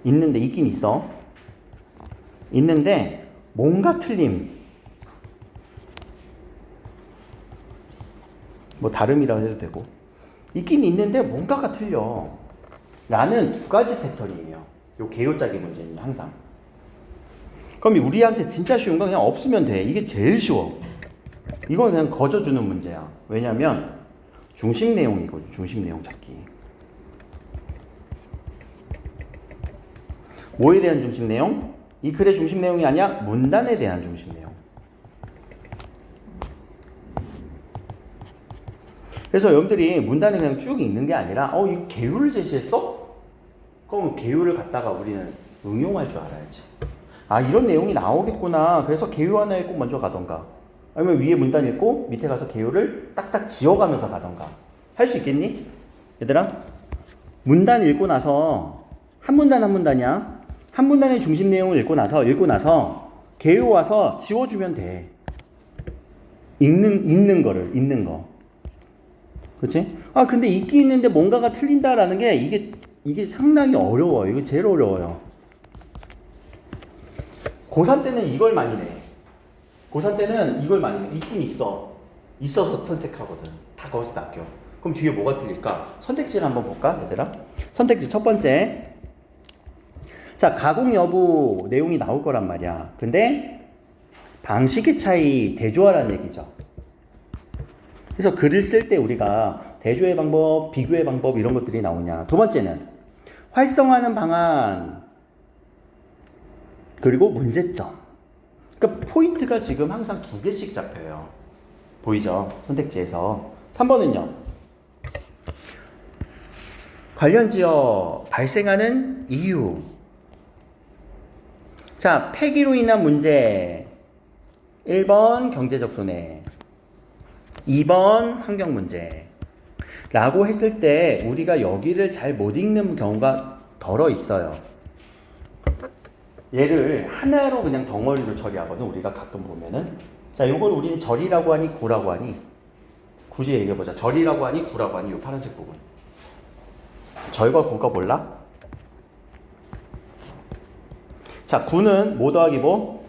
있긴 있어. 있는데 뭔가 틀림. 뭐 다름이라고 해도 되고. 있긴 있는데 뭔가가 틀려. 라는 두 가지 패턴이에요. 요 개요짜기 문제는 항상. 그럼 우리한테 진짜 쉬운 건 그냥 없으면 돼. 이게 제일 쉬워. 이건 그냥 거저주는 문제야. 왜냐면 중심 내용이거든. 중심 내용 찾기. 뭐에 대한 중심 내용? 이 글의 중심 내용이 아니야. 문단에 대한 중심 내용. 그래서 여러분들이 문단에 그냥 쭉 읽는 게 아니라 이 개요를 제시했어? 그럼 개요를 갖다가 우리는 응용할 줄 알아야지. 이런 내용이 나오겠구나. 그래서 개요 하나 읽고 먼저 가던가, 아니면 위에 문단 읽고 밑에 가서 개요를 딱딱 지어가면서 가던가 할 수 있겠니? 얘들아, 문단 읽고 나서 한 문단 한 문단이야. 한 문단의 중심 내용을 읽고 나서 개요 와서 지워주면 돼. 읽는 거. 그렇지? 근데 읽기 있는데 뭔가가 틀린다라는 게 이게 상당히 어려워요. 이거 제일 어려워요. 고3 때는 이걸 많이 내. 고3 때는 이걸 많이 내. 있긴 있어. 있어서 선택하거든. 다 거기서 낚여. 그럼 뒤에 뭐가 틀릴까? 선택지를 한번 볼까, 얘들아? 선택지 첫 번째. 자, 가공 여부 내용이 나올 거란 말이야. 근데 방식의 차이, 대조하라는 얘기죠. 그래서 글을 쓸 때 우리가 대조의 방법, 비교의 방법 이런 것들이 나오냐. 두 번째는 활성화하는 방안, 그리고 문제점. 그러니까 포인트가 지금 항상 2개씩 잡혀요. 보이죠? 선택지에서. 3번은요. 관련 지어 발생하는 이유. 자, 폐기로 인한 문제. 1번 경제적 손해, 2번 환경 문제 라고 했을 때 우리가 여기를 잘 못 읽는 경우가 덜어 있어요. 얘를 하나로 그냥 덩어리로 처리하거든. 우리가 가끔 보면은. 자, 요걸 우리는 절이라고 하니 구라고 하니. 굳이 얘기해보자. 절이라고 하니 구라고 하니. 요 파란색 부분. 절과 구가 몰라? 자, 구는 뭐 더하기 뭐?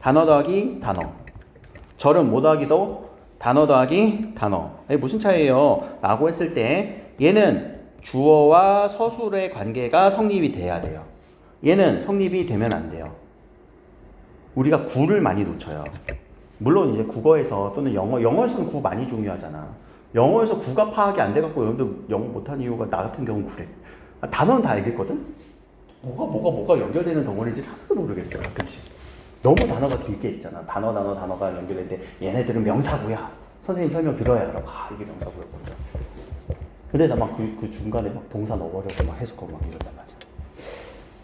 단어 더하기 단어. 절은 뭐 더하기 도? 단어 더하기 단어. 무슨 차이예요? 라고 했을 때 얘는 주어와 서술의 관계가 성립이 돼야 돼요. 얘는 성립이 되면 안 돼요. 우리가 구를 많이 놓쳐요. 물론 이제 국어에서 또는 영어에서는 구 많이 중요하잖아. 영어에서 구가 파악이 안 돼갖고 여러분들 영어 못하는 이유가 나 같은 경우는 그래. 단어는 다 알겠거든? 뭐가 연결되는 덩어리인지 하나도 모르겠어요. 그치? 너무 단어가 길게 있잖아. 단어가 연결되는데 얘네들은 명사구야. 선생님 설명 들어야 알아. 이게 명사구였구나. 근데 나 막 그 중간에 막 동사 넣어버려서 막 해석하고 막 이러단 말이야.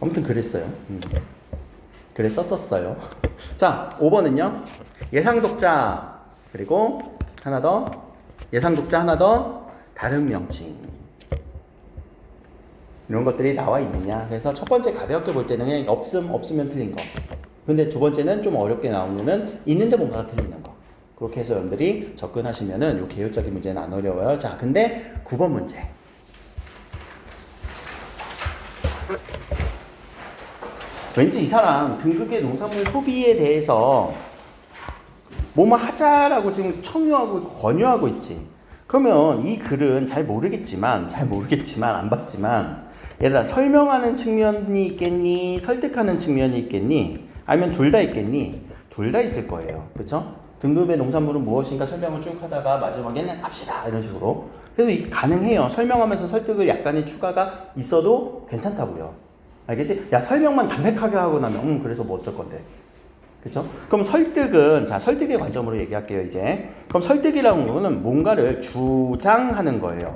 아무튼 그랬어요. 그래 썼었어요. 자, 5번은요. 예상 독자, 그리고 하나 더. 예상 독자 하나 더. 다른 명칭. 이런 것들이 나와 있느냐. 그래서 첫 번째 가볍게 볼 때는 그냥 없으면 틀린 거. 근데 두 번째는 좀 어렵게 나오면은 있는데 뭔가가 틀리는 거. 그렇게 해서 여러분들이 접근하시면은 요 계율적인 문제는 안 어려워요. 자, 근데 9번 문제. 왠지 이 사람 등급의 농산물 소비에 대해서 뭐뭐 하자라고 지금 청유하고 있고 권유하고 있지. 그러면 이 글은 잘 모르겠지만 안 봤지만 얘들아, 설명하는 측면이 있겠니? 설득하는 측면이 있겠니? 아니면 둘 다 있겠니? 둘 다 있을 거예요. 그렇죠? 등급의 농산물은 무엇인가 설명을 쭉 하다가 마지막에는 합시다 이런 식으로. 그래서 이게 가능해요. 설명하면서 설득을 약간의 추가가 있어도 괜찮다고요. 알겠지? 야, 설명만 담백하게 하고 나면 그래서 뭐 어쩔 건데. 그렇죠? 그럼 설득은, 자, 설득의 관점으로 얘기할게요, 이제. 그럼 설득이라는 거는 뭔가를 주장하는 거예요.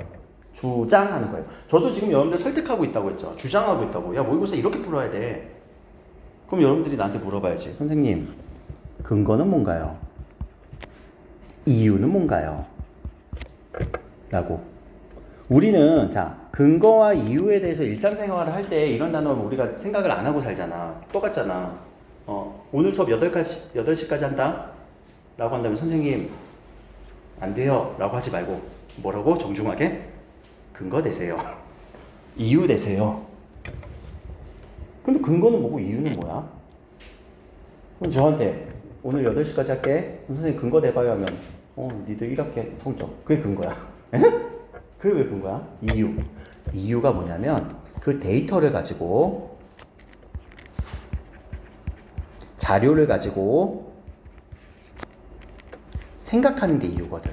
주장하는 거예요. 저도 지금 여러분들 설득하고 있다고 했죠. 주장하고 있다고. 야, 모의고사 이렇게 풀어야 돼. 그럼 여러분들이 나한테 물어봐야지. 선생님, 근거는 뭔가요? 이유는 뭔가요? 라고. 우리는, 자, 근거와 이유에 대해서 일상생활을 할 때 이런 단어를 우리가 생각을 안 하고 살잖아. 똑같잖아. 오늘 수업 8시까지 한다? 라고 한다면 선생님, 안 돼요. 라고 하지 말고, 뭐라고? 정중하게? 근거 대세요. 이유 대세요. 근데 근거는 뭐고 이유는 뭐야? 그럼 저한테 오늘 8시까지 할게. 선생님 근거 대봐요 하면 니들 1학기 성적. 그게 근거야. 에? 그게 왜 근거야? 이유. 이유가 뭐냐면 그 데이터를 가지고 자료를 가지고 생각하는 게 이유거든.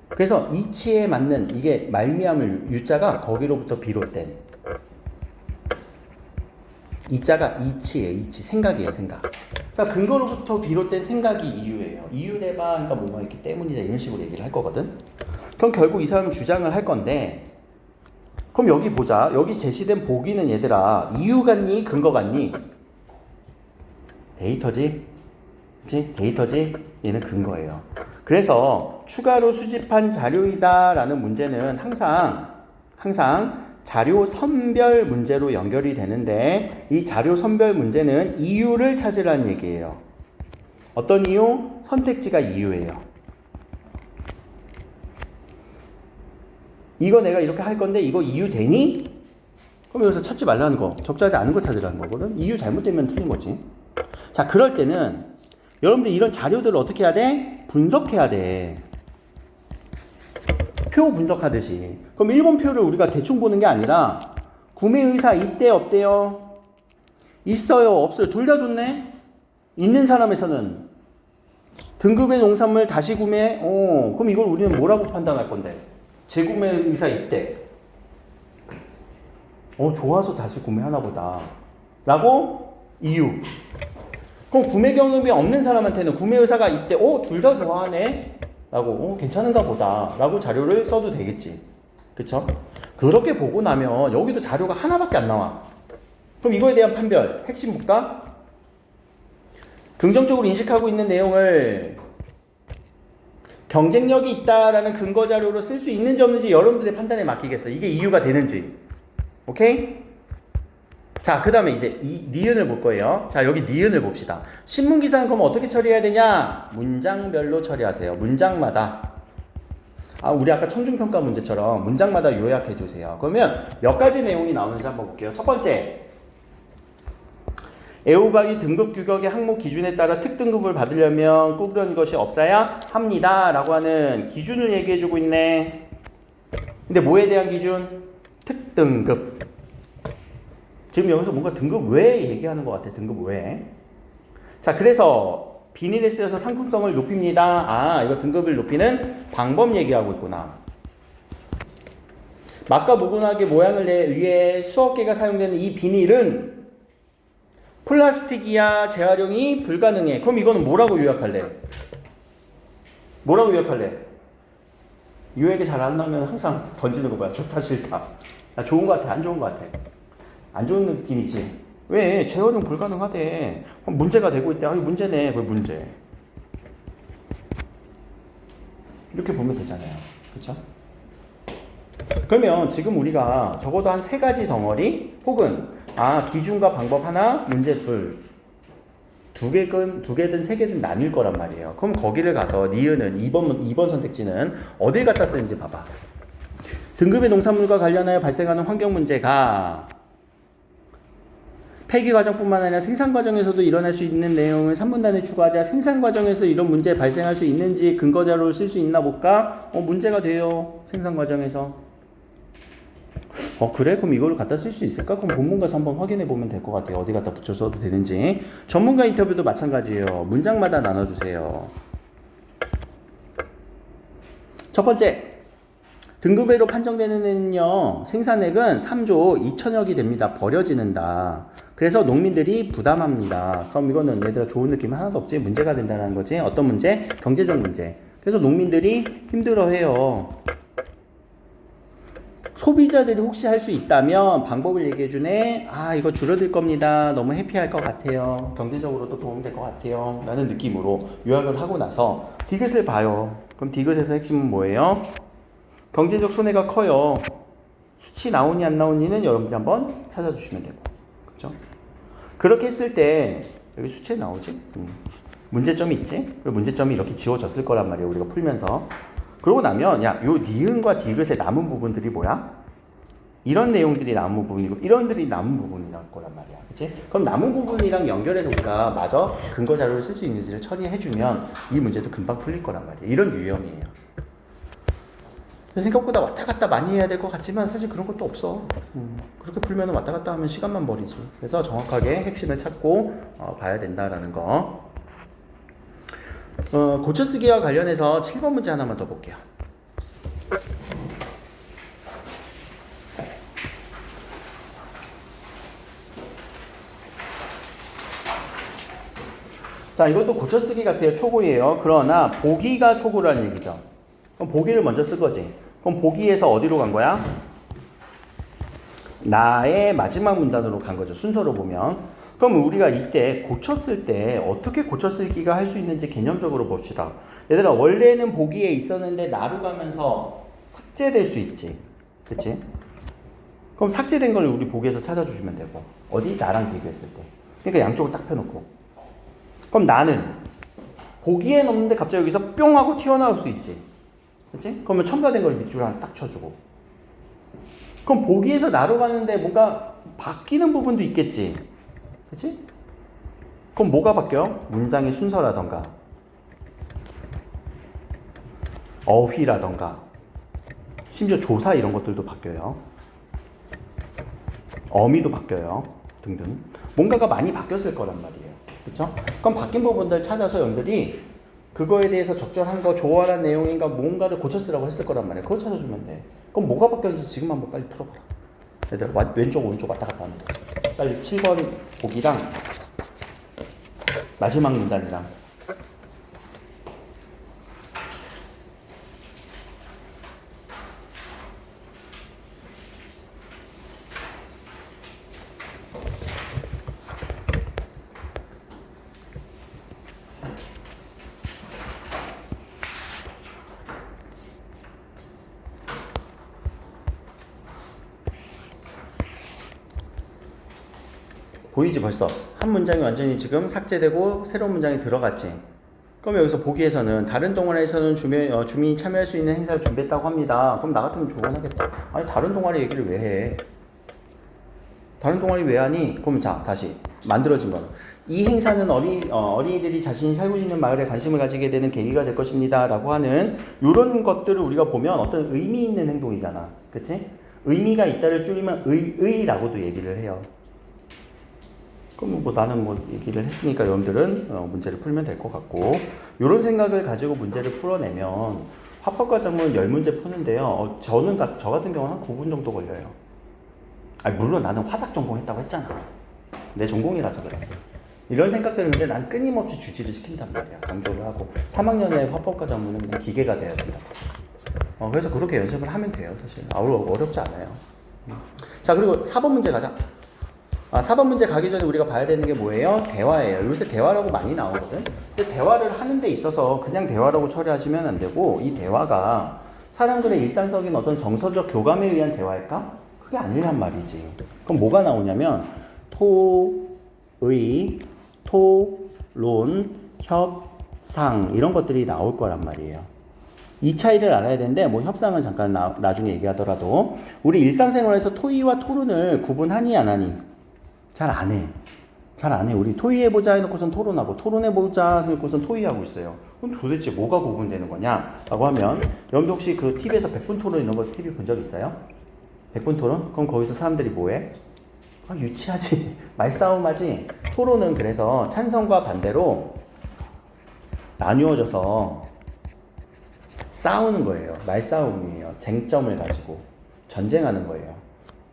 그래서 이치에 맞는 이게 말미암을 유자가 거기로부터 비롯된 이자가 이치예요. 이치. 생각이에요. 생각. 그러니까 근거로부터 비롯된 생각이 이유예요. 이유대바 그러니까 뭐뭐 있기 때문이다 이런 식으로 얘기를 할 거거든. 그럼 결국 이 사람은 주장을 할 건데 그럼 여기 보자. 여기 제시된 보기는 얘들아 이유 같니? 근거 같니? 데이터지? 그치? 데이터지? 얘는 근거예요. 그래서 추가로 수집한 자료이다 라는 문제는 항상 자료 선별 문제로 연결이 되는데 이 자료 선별 문제는 이유를 찾으라는 얘기예요. 어떤 이유? 선택지가 이유예요. 이거 내가 이렇게 할 건데 이거 이유 되니? 그럼 여기서 찾지 말라는 거. 적절하지 않은 거 찾으라는 거거든. 이유 잘못되면 틀린 거지. 자, 그럴 때는 여러분들 이런 자료들을 어떻게 해야 돼? 분석해야 돼. 표 분석하듯이. 그럼 1번 표를 우리가 대충 보는 게 아니라 구매 의사 있대 없대요? 있어요 없어요? 둘 다 좋네? 있는 사람에서는 등급의 농산물 다시 구매? 그럼 이걸 우리는 뭐라고 판단할 건데? 재구매 의사 있대. 좋아서 다시 구매하나 보다. 라고 이유. 그럼 구매 경험이 없는 사람한테는 구매 의사가 있대. 둘 다 좋아하네? 라고 괜찮은가 보다 라고 자료를 써도 되겠지. 그쵸? 그렇게 보고 나면 여기도 자료가 하나밖에 안 나와. 그럼 이거에 대한 판별 핵심 볼까? 긍정적으로 인식하고 있는 내용을 경쟁력이 있다라는 근거 자료로 쓸 수 있는지 없는지 여러분들의 판단에 맡기겠어. 이게 이유가 되는지. 오케이? 자, 그 다음에 이제 이 니은을 볼 거예요. 자, 여기 니은을 봅시다. 신문기사는 그럼 어떻게 처리해야 되냐? 문장별로 처리하세요. 문장마다. 우리 아까 청중평가 문제처럼 문장마다 요약해 주세요. 그러면 몇 가지 내용이 나오는지 한번 볼게요. 첫 번째. 애호박이 등급 규격의 항목 기준에 따라 특등급을 받으려면 꾸부런 것이 없어야 합니다. 라고 하는 기준을 얘기해 주고 있네. 근데 뭐에 대한 기준? 특등급. 지금 여기서 뭔가 등급 외 얘기하는 것 같아. 등급 외. 자, 그래서 비닐에 쓰여서 상품성을 높입니다. 이거 등급을 높이는 방법 얘기하고 있구나. 막과 무관하게 모양을 내 위에 수억 개가 사용되는 이 비닐은 플라스틱이야 재활용이 불가능해. 그럼 이거는 뭐라고 요약할래? 뭐라고 요약할래? 요약이 잘 안 나오면 항상 던지는 거 뭐야? 좋다 싫다. 좋은 거 같아? 안 좋은 거 같아? 안 좋은 느낌이지. 왜? 재활용 불가능하대. 문제가 되고 있대. 문제네. 그 문제. 이렇게 보면 되잖아요. 그렇죠? 그러면 지금 우리가 적어도 한 3가지 덩어리 혹은 기준과 방법 하나, 문제 두 개든 3개든 나뉠 거란 말이에요. 그럼 거기를 가서 니은은 2번 선택지는 어딜 갖다 쓰는지 봐봐. 등급의 농산물과 관련하여 발생하는 환경 문제가 폐기 과정뿐만 아니라 생산 과정에서도 일어날 수 있는 내용을 3분단에 추가하자. 생산 과정에서 이런 문제 발생할 수 있는지 근거 자료를 쓸 수 있나 볼까? 문제가 돼요. 생산 과정에서. 그래? 그럼 이걸 갖다 쓸 수 있을까? 그럼 본문 가서 한번 확인해 보면 될 것 같아요. 어디 갖다 붙여 써도 되는지. 전문가 인터뷰도 마찬가지예요. 문장마다 나눠주세요. 첫 번째. 등급외로 판정되는 애는요, 생산액은 3조 2천억이 됩니다. 버려지는다. 그래서 농민들이 부담합니다. 그럼 이거는 얘들아 좋은 느낌 하나도 없지? 문제가 된다는 거지. 어떤 문제? 경제적 문제. 그래서 농민들이 힘들어해요. 소비자들이 혹시 할 수 있다면 방법을 얘기해 주네. 이거 줄어들 겁니다. 너무 해피할 것 같아요. 경제적으로도 도움될 것 같아요. 라는 느낌으로 요약을 하고 나서 디귿을 봐요. 그럼 디귿에서 핵심은 뭐예요? 경제적 손해가 커요. 수치 나오니 안 나오니는 여러분들 한번 찾아주시면 되고. 그렇죠? 그렇게 했을 때 여기 수치에 나오지? 문제점이 있지? 그리고 문제점이 이렇게 지워졌을 거란 말이에요. 우리가 풀면서. 그러고 나면 요 니은과 디귿의 남은 부분들이 뭐야? 이런 내용들이 남은 부분이고 이런들이 남은 부분이란 거란 말이야. 그치? 그럼 남은 부분이랑 연결해서 우리가 마저 근거 자료를 쓸 수 있는지를 처리해주면 이 문제도 금방 풀릴 거란 말이에요. 이런 유형이에요. 생각보다 왔다 갔다 많이 해야 될 것 같지만 사실 그런 것도 없어. 그렇게 풀면 왔다 갔다 하면 시간만 버리지. 그래서 정확하게 핵심을 찾고 봐야 된다라는 거. 고쳐쓰기와 관련해서 7번 문제 하나만 더 볼게요. 자, 이것도 고쳐쓰기 같아요. 초고예요. 그러나 보기가 초고라는 얘기죠. 그럼 보기를 먼저 쓸 거지. 그럼 보기에서 어디로 간 거야? 나의 마지막 문단으로 간 거죠. 순서로 보면. 그럼 우리가 이때 고쳤을 때 어떻게 고쳐쓰기가 할 수 있는지 개념적으로 봅시다. 얘들아, 원래는 보기에 있었는데 나로 가면서 삭제될 수 있지. 그치? 그럼 삭제된 걸 우리 보기에서 찾아주시면 되고. 어디? 나랑 비교했을 때. 그러니까 양쪽을 딱 펴놓고. 그럼 나는 보기엔 없는데 갑자기 여기서 뿅 하고 튀어나올 수 있지. 그치? 그러면 첨가된 걸 밑줄을 하나 딱 쳐주고. 그럼 보기에서 나로 가는데 뭔가 바뀌는 부분도 있겠지. 그치? 그럼 뭐가 바뀌어? 문장의 순서라던가 어휘라던가 심지어 조사 이런 것들도 바뀌어요. 어미도 바뀌어요. 등등. 뭔가가 많이 바뀌었을 거란 말이에요. 그쵸? 그럼 바뀐 부분들 찾아서 여러분들이 그거에 대해서 적절한 거, 조언한 내용인가 뭔가를 고쳐쓰라고 했을 거란 말이에요. 그거 찾아주면 돼. 그럼 뭐가 바뀌었는지 지금 한번 빨리 풀어봐라. 얘들 왼쪽 오른쪽 왔다 갔다 하면서 빨리 7번 보기랑 마지막 문단이랑 보이지 벌써 한 문장이 완전히 지금 삭제되고 새로운 문장이 들어갔지. 그럼 여기서 보기에서는 다른 동아리에서는 주민이 참여할 수 있는 행사를 준비했다고 합니다. 그럼 나 같으면 조언하겠다. 아니 다른 동아리 얘기를 왜 해? 다른 동아리 왜 하니? 그럼 자 다시 만들어진 거는 이 행사는 어린이들이 자신이 살고 있는 마을에 관심을 가지게 되는 계기가 될 것입니다 라고 하는 이런 것들을 우리가 보면 어떤 의미 있는 행동이잖아. 그치? 의미가 있다를 줄이면 의라고도 얘기를 해요. 그럼 뭐 나는 뭐 얘기를 했으니까 여러분들은 문제를 풀면 될 것 같고, 이런 생각을 가지고 문제를 풀어내면 화법과정은 10문제 푸는데요. 저 같은 경우는 한 9분 정도 걸려요. 아니 물론 나는 화작 전공했다고 했잖아. 내 전공이라서 그래. 이런 생각들을 근데 난 끊임없이 주지를 시킨단 말이야. 강조를 하고 3학년의 화법과정은 그냥 기계가 돼야 된다. 그래서 그렇게 연습을 하면 돼요. 사실 어렵지 않아요. 자, 그리고 4번 문제 가자. 4번 문제 가기 전에 우리가 봐야 되는 게 뭐예요? 대화예요. 요새 대화라고 많이 나오거든. 근데 대화를 하는 데 있어서 그냥 대화라고 처리하시면 안 되고, 이 대화가 사람들의 일상적인 어떤 정서적 교감에 의한 대화일까? 그게 아니란 말이지. 그럼 뭐가 나오냐면 토의, 토론, 협상 이런 것들이 나올 거란 말이에요. 이 차이를 알아야 되는데 뭐 협상은 잠깐 나중에 얘기하더라도 우리 일상생활에서 토의와 토론을 구분하니 안 하니? 잘 안 해. 잘 안 해. 우리 토의해보자 해놓고선 토론하고 토론해보자 해놓고선 토의하고 있어요. 그럼 도대체 뭐가 구분되는 거냐? 라고 하면 여러분들 혹시 그 TV에서 100분 토론 이런 거 TV 본 적 있어요? 100분 토론? 그럼 거기서 사람들이 뭐해? 유치하지. 말싸움하지. 토론은 그래서 찬성과 반대로 나뉘어져서 싸우는 거예요. 말싸움이에요. 쟁점을 가지고 전쟁하는 거예요.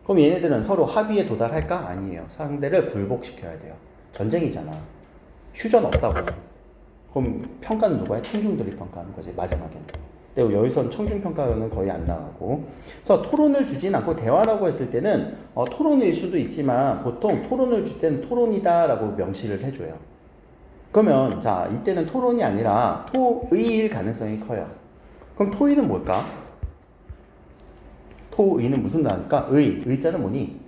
그럼 얘네들은 서로 합의에 도달할까? 아니에요. 상대를 굴복시켜야 돼요. 전쟁이잖아. 휴전 없다고. 그럼 평가는 누가 해? 청중들이 평가하는 거지, 마지막에는. 근데 여기서는 청중평가는 거의 안 나가고. 그래서 토론을 주진 않고 대화라고 했을 때는 토론일 수도 있지만 보통 토론을 줄 때는 토론이다라고 명시를 해줘요. 그러면 자, 이때는 토론이 아니라 토의일 가능성이 커요. 그럼 토의는 뭘까? 토의는 무슨 단어일까? 의자는 뭐니?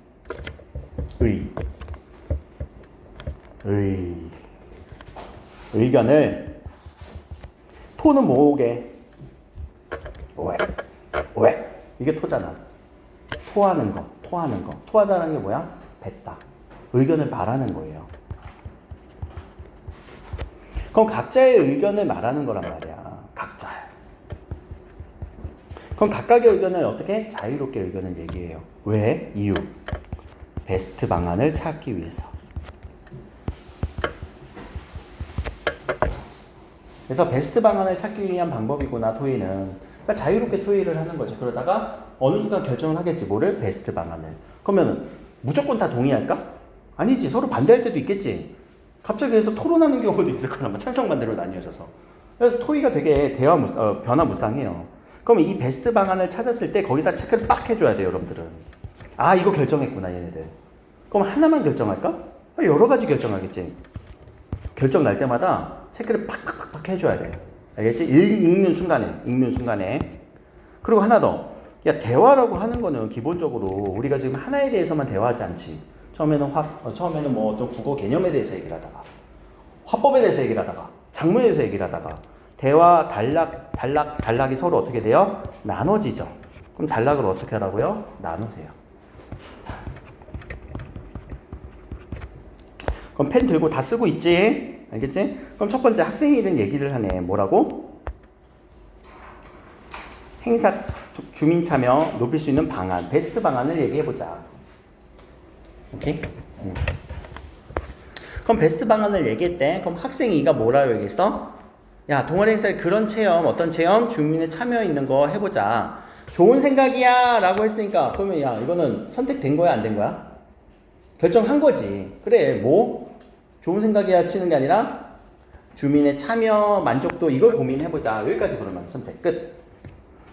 의견을 토는 뭐게? 왜? 이게 토잖아. 토하는 거. 토하다는 게 뭐야? 뱉다. 의견을 말하는 거예요. 그럼 각자의 의견을 말하는 거란 말이야. 각자. 그럼 각각의 의견을 어떻게? 자유롭게 의견을 얘기해요. 왜? 이유. 베스트 방안을 찾기 위해서. 그래서 베스트 방안을 찾기 위한 방법이구나, 토의는. 그러니까 자유롭게 토의를 하는 거죠. 그러다가 어느 순간 결정을 하겠지. 뭐를? 베스트 방안을. 그러면 무조건 다 동의할까? 아니지. 서로 반대할 때도 있겠지. 갑자기 해서 토론하는 경우도 있을 거란 말이야. 찬성반대로 나뉘어져서. 그래서 토의가 되게 변화무쌍해요. 그럼 이 베스트 방안을 찾았을 때 거기다 체크를 빡 해줘야 돼요, 여러분들은. 아, 이거 결정했구나, 얘네들. 그럼 하나만 결정할까? 여러 가지 결정하겠지. 결정 날 때마다 체크를 팍팍팍 해줘야 돼. 알겠지? 읽는 순간에. 그리고 하나 더. 야, 대화라고 하는 거는 기본적으로 우리가 지금 하나에 대해서만 대화하지 않지. 처음에는 뭐 어떤 국어 개념에 대해서 얘기를 하다가, 화법에 대해서 얘기를 하다가, 작문에 대해서 얘기를 하다가, 대화, 단락이 서로 어떻게 돼요? 나눠지죠. 그럼 단락을 어떻게 하라고요? 나누세요. 그럼 펜 들고 다 쓰고 있지? 알겠지? 그럼 첫 번째 학생이 이런 얘기를 하네. 뭐라고? 행사, 주민 참여 높일 수 있는 방안, 베스트 방안을 얘기해보자. 오케이? 그럼 베스트 방안을 얘기했대. 그럼 학생이가 뭐라고 얘기했어? 야, 동아리 행사에 그런 체험, 어떤 체험? 주민의 참여 있는 거 해보자. 좋은 생각이야 라고 했으니까 그러면 야, 이거는 선택된 거야, 안 된 거야? 결정한 거지. 그래, 뭐? 좋은 생각이야 치는 게 아니라 주민의 참여, 만족도 이걸 고민해보자. 여기까지 그러면 선택 끝.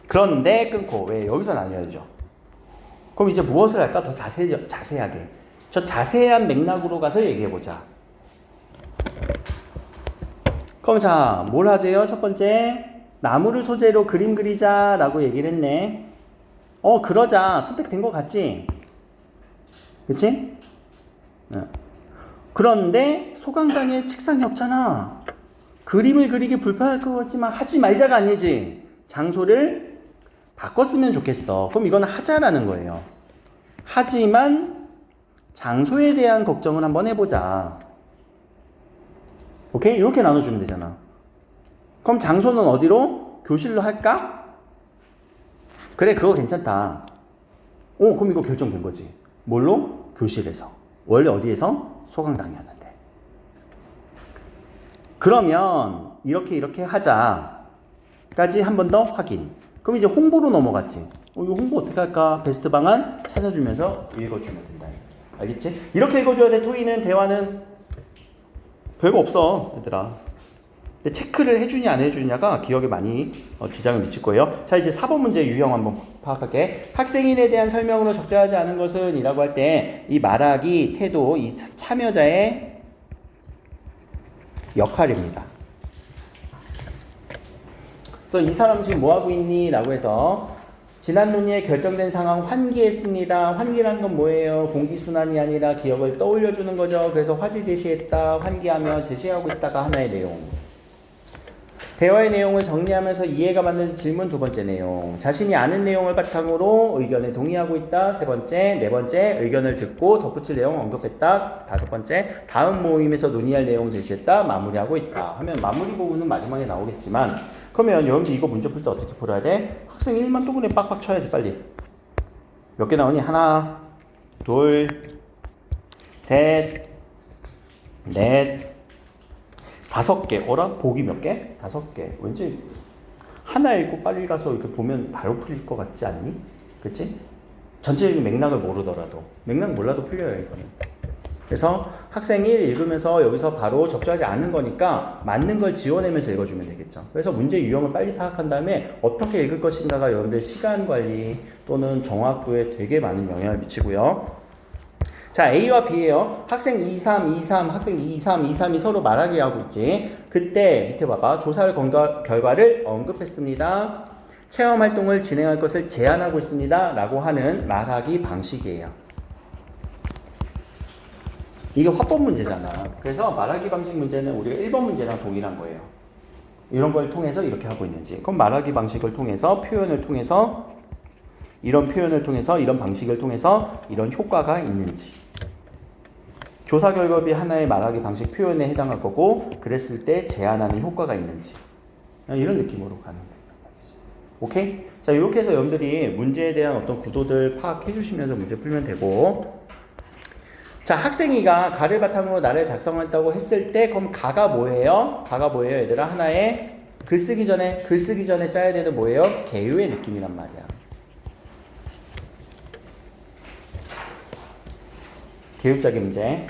그런데 끊고 왜 여기서 나뉘어야죠. 그럼 이제 무엇을 할까? 더 자세하게. 저 자세한 맥락으로 가서 얘기해보자. 그럼 자, 뭘 하재요? 첫 번째, 나무를 소재로 그림 그리자 라고 얘기를 했네. 그러자. 선택된 것 같지? 그치? 그런데 소강당에 책상이 없잖아. 그림을 그리기 불편할 것 같지만 하지 말자가 아니지. 장소를 바꿨으면 좋겠어. 그럼 이건 하자라는 거예요. 하지만 장소에 대한 걱정을 한번 해보자. 오케이? 이렇게 나눠주면 되잖아. 그럼 장소는 어디로? 교실로 할까? 그래, 그거 괜찮다. 그럼 이거 결정된 거지. 뭘로? 교실에서. 원래 어디에서? 소강당이었는데. 그러면 이렇게 하자까지 한 번 더 확인. 그럼 이제 홍보로 넘어갔지. 이거 홍보 어떻게 할까? 베스트 방안 찾아주면서 읽어주면 된다. 알겠지? 이렇게 읽어줘야 돼. 토의는, 대화는 별거 없어, 얘들아. 근데 체크를 해주냐 안 해주냐가 기억에 많이 지장을 미칠 거예요. 자, 이제 4번 문제 유형 한번 파악할게. 학생인에 대한 설명으로 적절하지 않은 것은 이라고 할 때 이 말하기, 태도, 이 참여자의 역할입니다. 그래서 이 사람 지금 뭐하고 있니? 라고 해서 지난 논의에 결정된 상황 환기했습니다. 환기란 건 뭐예요? 공기순환이 아니라 기억을 떠올려주는 거죠. 그래서 화지 제시했다. 환기하며 제시하고 있다가 하나의 내용. 대화의 내용을 정리하면서 이해가 맞는 질문 두 번째 내용. 자신이 아는 내용을 바탕으로 의견에 동의하고 있다. 세 번째, 네 번째, 의견을 듣고 덧붙일 내용 언급했다. 다섯 번째, 다음 모임에서 논의할 내용 제시했다. 마무리하고 있다. 하면 마무리 부분은 마지막에 나오겠지만 그러면 여러분들 이거 문제 풀 때 어떻게 풀어야 돼? 학생 1만 동그라미 빡빡 쳐야지 빨리. 몇 개 나오니? 하나, 둘, 셋, 넷, 5개. 보기 몇 개? 5개. 왠지 하나 읽고 빨리 가서 이렇게 보면 바로 풀릴 것 같지 않니? 그치? 전체적인 맥락을 모르더라도. 맥락 몰라도 풀려요, 이거는. 그래서 학생이 읽으면서 여기서 바로 적절하지 않은 거니까 맞는 걸 지워내면서 읽어주면 되겠죠. 그래서 문제 유형을 빨리 파악한 다음에 어떻게 읽을 것인가가 여러분들 시간 관리 또는 정확도에 되게 많은 영향을 미치고요. 자, A와 B예요. 학생 2, 3, 2, 3, 학생 2, 3, 2, 3이 서로 말하게 하고 있지. 그때 밑에 봐봐. 조사 결과를 언급했습니다. 체험 활동을 진행할 것을 제안하고 있습니다. 라고 하는 말하기 방식이에요. 이게 화법 문제잖아. 그래서 말하기 방식 문제는 우리가 1번 문제랑 동일한 거예요. 이런 걸 통해서 이렇게 하고 있는지. 그럼 말하기 방식을 통해서 표현을 통해서 이런 표현을 통해서 이런 방식을 통해서 이런 효과가 있는지. 조사 결과비 하나의 말하기 방식 표현에 해당할 거고 그랬을 때 제안하는 효과가 있는지. 이런 느낌으로 가는 거죠. 오케이? 자, 이렇게 해서 여러분들이 문제에 대한 어떤 구도들 파악해 주시면서 문제 풀면 되고 자, 학생이가 가를 바탕으로 나를 작성했다고 했을 때 그럼 가가 뭐예요? 가가 뭐예요, 얘들아? 하나의 글 쓰기 전에 짜야 되는 뭐예요? 개요의 느낌이란 말이야. 개요짝의 문제.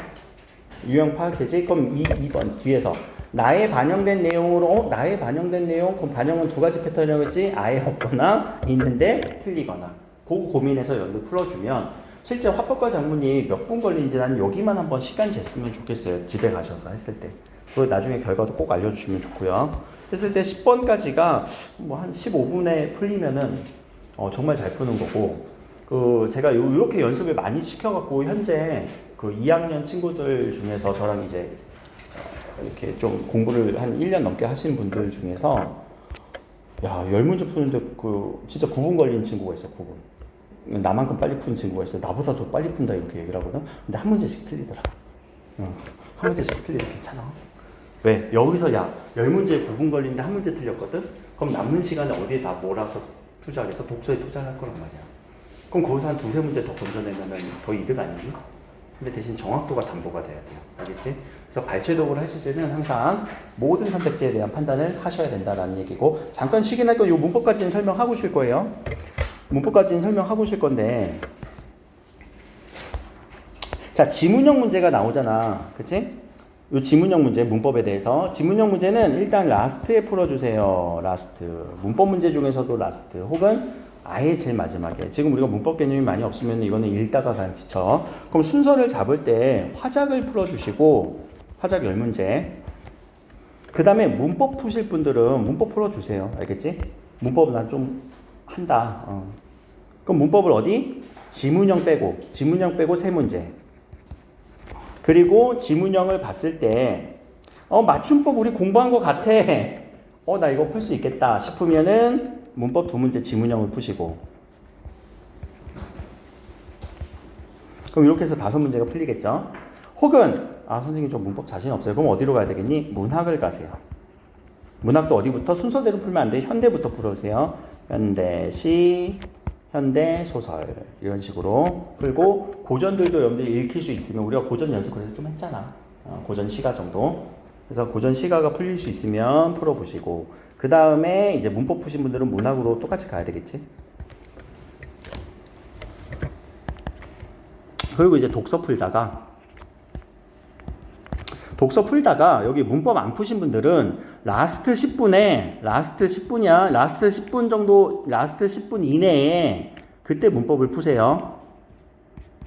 유형 파악되지? 그럼 2번 뒤에서 나의 반영된 내용으로 나의 반영된 내용 그럼 반영은 두 가지 패턴이었지 아예 없거나 있는데 틀리거나 그거 고민해서 연도 풀어주면 실제 화법과 작문이 몇 분 걸린지 난 여기만 한번 시간 쟀으면 좋겠어요. 집에 가셔서 했을 때. 그리고 나중에 결과도 꼭 알려주시면 좋고요. 했을 때 10번까지가 뭐 한 15분에 풀리면은 정말 잘 푸는 거고 그 제가 이렇게 연습을 많이 시켜갖고 현재 그 2학년 친구들 중에서 저랑 이제 이렇게 좀 공부를 한 1년 넘게 하신 분들 중에서 야 10문제 푸는데 그 진짜 9분 걸린 친구가 있어 9분 나만큼 빨리 푸는 친구가 있어 나보다 더 빨리 푼다 이렇게 얘기를 하거든 근데 한 문제씩 틀리더라 한 문제씩 틀리도 괜찮아 왜? 여기서 야 10문제에 9분 걸리는데 한 문제 틀렸거든? 그럼 남는 시간에 어디에 다 몰아서 투자해서 독서에 투자를 할 거란 말이야 그럼 거기서 한 두세 문제 더 건져내면은 더 이득 아니니? 근데 대신 정확도가 담보가 돼야 돼요. 알겠지? 그래서 발췌독을 하실 때는 항상 모든 선택지에 대한 판단을 하셔야 된다라는 얘기고 잠깐 쉬긴 할 건 이 문법까지는 설명하고 쉴 거예요. 문법까지는 설명하고 쉴 건데 자 지문형 문제가 나오잖아. 그치? 이 지문형 문제 문법에 대해서 지문형 문제는 일단 라스트에 풀어주세요. 라스트 문법 문제 중에서도 라스트 혹은 아예 제일 마지막에 지금 우리가 문법 개념이 많이 없으면 이거는 읽다가 그냥 지쳐 그럼 순서를 잡을 때 화작을 풀어주시고 화작 10문제 그 다음에 문법 푸실 분들은 문법 풀어주세요 알겠지? 문법 난 좀 한다 그럼 문법을 어디? 지문형 빼고 3문제 그리고 지문형을 봤을 때 맞춤법 우리 공부한 것 같아 나 이거 풀 수 있겠다 싶으면은 문법 2문제 지문형을 푸시고 그럼 이렇게 해서 5문제가 풀리겠죠? 혹은 선생님 저 문법 자신 없어요. 그럼 어디로 가야 되겠니? 문학을 가세요. 문학도 어디부터? 순서대로 풀면 안 돼. 현대부터 풀어주세요. 현대시, 현대소설 이런 식으로 풀고 고전들도 여러분들이 읽힐 수 있으면 우리가 고전 연습 그래도 좀 했잖아. 고전 시가 정도. 그래서 고전 시가가 풀릴 수 있으면 풀어보시고 그 다음에 이제 문법 푸신 분들은 문학으로 똑같이 가야 되겠지. 그리고 이제 독서 풀다가 여기 문법 안 푸신 분들은 라스트 10분에 라스트 10분 정도 라스트 10분 이내에 그때 문법을 푸세요.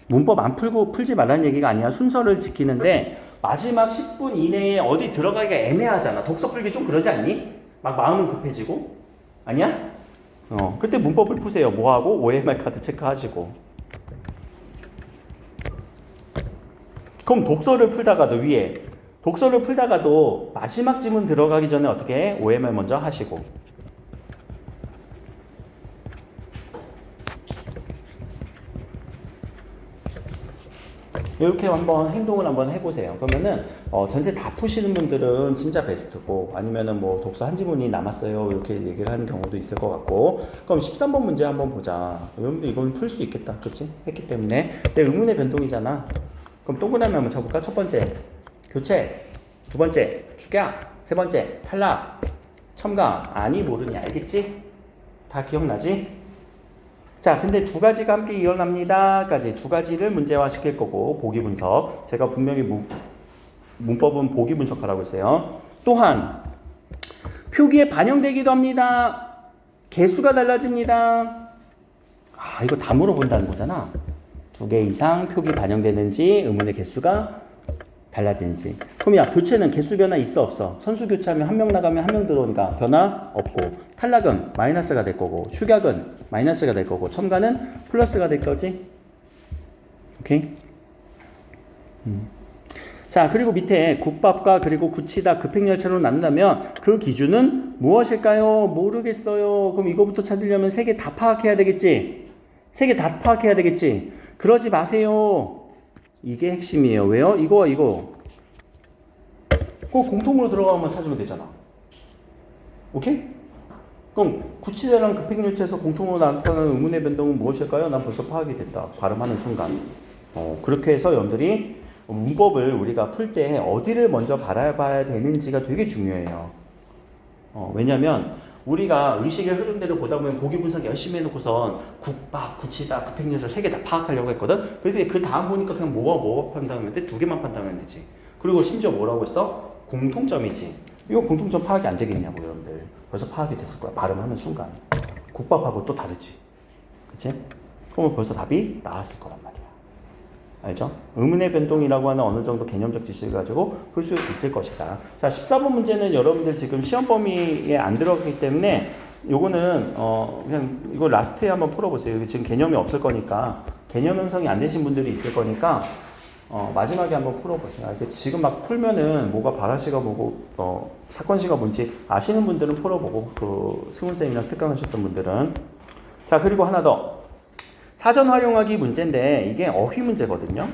문법 안 풀고 풀지 말라는 얘기가 아니야. 순서를 지키는데 마지막 10분 이내에 어디 들어가기가 애매하잖아. 독서 풀기 좀 그러지 않니? 막 마음은 급해지고 아니야? 그때 문법을 푸세요. 뭐하고? OMR 카드 체크하시고 그럼 독서를 풀다가도 마지막 지문 들어가기 전에 어떻게 해? OMR 먼저 하시고 이렇게 한번 행동을 한번 해보세요. 그러면은 전체 다 푸시는 분들은 진짜 베스트고 아니면은 뭐 독서 한 지문이 남았어요 이렇게 얘기를 하는 경우도 있을 것 같고 그럼 13번 문제 한번 보자. 여러분들 이건 풀 수 있겠다. 그치? 했기 때문에 내 의문의 변동이잖아. 그럼 동그라미 한번 쳐볼까? 첫 번째 교체 두 번째 축약 세 번째 탈락 첨가 아니 모르니 알겠지? 다 기억나지? 자, 근데 두 가지가 함께 일어납니다까지 두 가지를 문제화 시킬 거고 보기 분석. 제가 분명히 문법은 보기 분석하라고 했어요. 또한 표기에 반영되기도 합니다. 개수가 달라집니다. 이거 다 물어본다는 거잖아. 2개 이상 표기 반영되는지 의문의 개수가 달라지는지. 그럼 야 교체는 개수 변화 있어 없어? 선수 교체하면 한 명 나가면 한 명 들어오니까 변화 없고 탈락은 마이너스가 될 거고 축약은 마이너스가 될 거고 첨가는 플러스가 될 거지. 오케이? 자 그리고 밑에 국밥과 그리고 굳히다 급행열차로 나눈다면 그 기준은 무엇일까요? 모르겠어요. 그럼 이거부터 찾으려면 3개 다 파악해야 되겠지. 3개 다 파악해야 되겠지. 그러지 마세요. 이게 핵심이에요. 왜요? 이거와 이거. 그거 공통으로 들어가면 찾으면 되잖아. 오케이? 그럼 구치대랑 급행열차에서 공통으로 나타나는 의문의 변동은 무엇일까요? 난 벌써 파악이 됐다. 발음하는 순간. 그렇게 해서 여러분들이 문법을 우리가 풀 때 어디를 먼저 바라봐야 되는지가 되게 중요해요. 왜냐면 우리가 의식의 흐름대로 보다 보면 보기 분석 열심히 해놓고선 국밥, 구치다, 급행열차 3개 다 파악하려고 했거든? 근데 그 다음 보니까 그냥 뭐와 판단하면 돼? 2개만 판단하면 되지. 그리고 심지어 뭐라고 했어? 공통점이지. 이거 공통점 파악이 안 되겠냐고 여러분들. 벌써 파악이 됐을 거야. 발음하는 순간. 국밥하고 또 다르지. 그치? 그러면 벌써 답이 나왔을 거란 말이야. 알죠? 의문의 변동이라고 하는 어느 정도 개념적 지식을 가지고 풀 수 있을 것이다. 자, 14번 문제는 여러분들 지금 시험 범위에 안 들어가기 때문에 요거는 그냥 이거 라스트에 한번 풀어보세요. 지금 개념이 없을 거니까, 개념 형성이 안 되신 분들이 있을 거니까 마지막에 한번 풀어보세요. 이게 지금 막 풀면은 뭐가 발화시가 뭐고 사건시가 뭔지 아시는 분들은 풀어보고, 그 승훈쌤이랑 특강하셨던 분들은. 자, 그리고 하나 더. 사전 활용하기 문제인데 이게 어휘 문제거든요.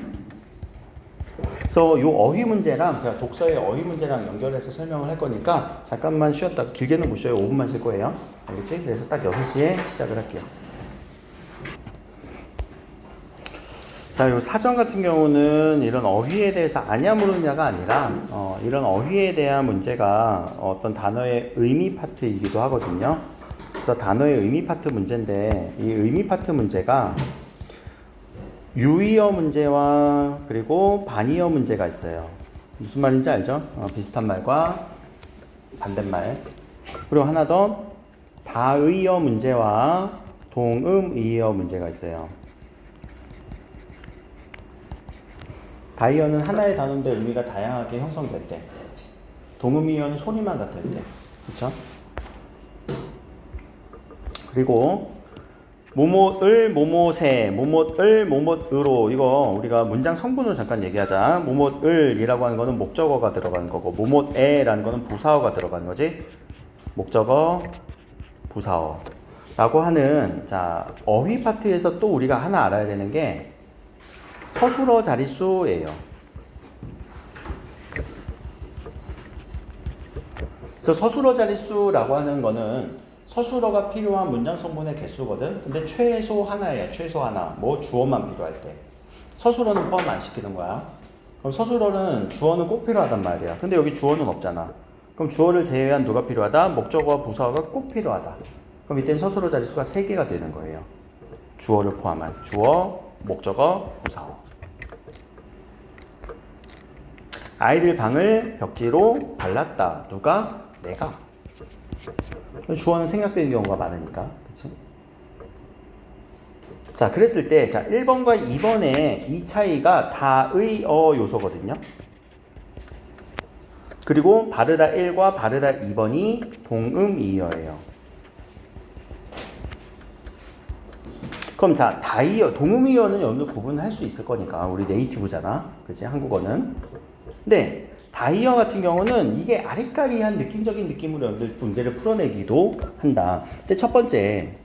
그래서 이 어휘 문제랑 제가 독서의 어휘 문제랑 연결해서 설명을 할 거니까 잠깐만 쉬었다. 길게는 못 쉬어요. 5분만 쉴 거예요. 알겠지? 그래서 딱 6시에 시작을 할게요. 자, 요 사전 같은 경우는 이런 어휘에 대해서 아냐 모르냐가 아니라 이런 어휘에 대한 문제가 어떤 단어의 의미 파트이기도 하거든요. 그래서 단어의 의미 파트 문제인데 이 의미 파트 문제가 유의어 문제와 그리고 반의어 문제가 있어요. 무슨 말인지 알죠? 비슷한 말과 반대말. 그리고 하나 더 다의어 문제와 동음의어 문제가 있어요. 다의어는 하나의 단어인데 의미가 다양하게 형성될 때, 동음의어는 소리만 같을 때, 그렇죠? 그리고 모못을 모못에, 모못을 모못으로, 이거 우리가 문장 성분을 잠깐 얘기하자. 모못을이라고 하는 거는 목적어가 들어가는 거고, 모못에라는 거는 부사어가 들어가는 거지. 목적어, 부사어 라고 하는, 자, 어휘 파트에서 또 우리가 하나 알아야 되는 게 서술어 자릿수예요. 그래서 서술어 자릿수라고 하는 거는 서술어가 필요한 문장 성분의 개수거든. 근데 최소 하나예요. 최소 하나. 뭐 주어만 필요할 때. 서술어는 포함 안 시키는 거야. 그럼 서술어는 주어는 꼭 필요하단 말이야. 근데 여기 주어는 없잖아. 그럼 주어를 제외한 누가 필요하다? 목적어와 부사어가 꼭 필요하다. 그럼 이때는 서술어 자릿수가 3개가 되는 거예요. 주어를 포함한 주어, 목적어, 부사어. 아이들 방을 벽지로 발랐다. 누가? 내가. 주어는 생략되는 경우가 많으니까. 그치? 자, 그랬을 때, 자, 1번과 2번의 이 차이가 다의어 요소거든요. 그리고 바르다 1과 바르다 2번이 동음이어예요. 그럼 자, 다의어, 동음이어는 여러분들 구분할 수 있을 거니까. 우리 네이티브잖아. 그치? 한국어는. 근데 다이어 같은 경우는 이게 아리까리한 느낌적인 느낌으로 여러분들 문제를 풀어내기도 한다. 근데 첫 번째,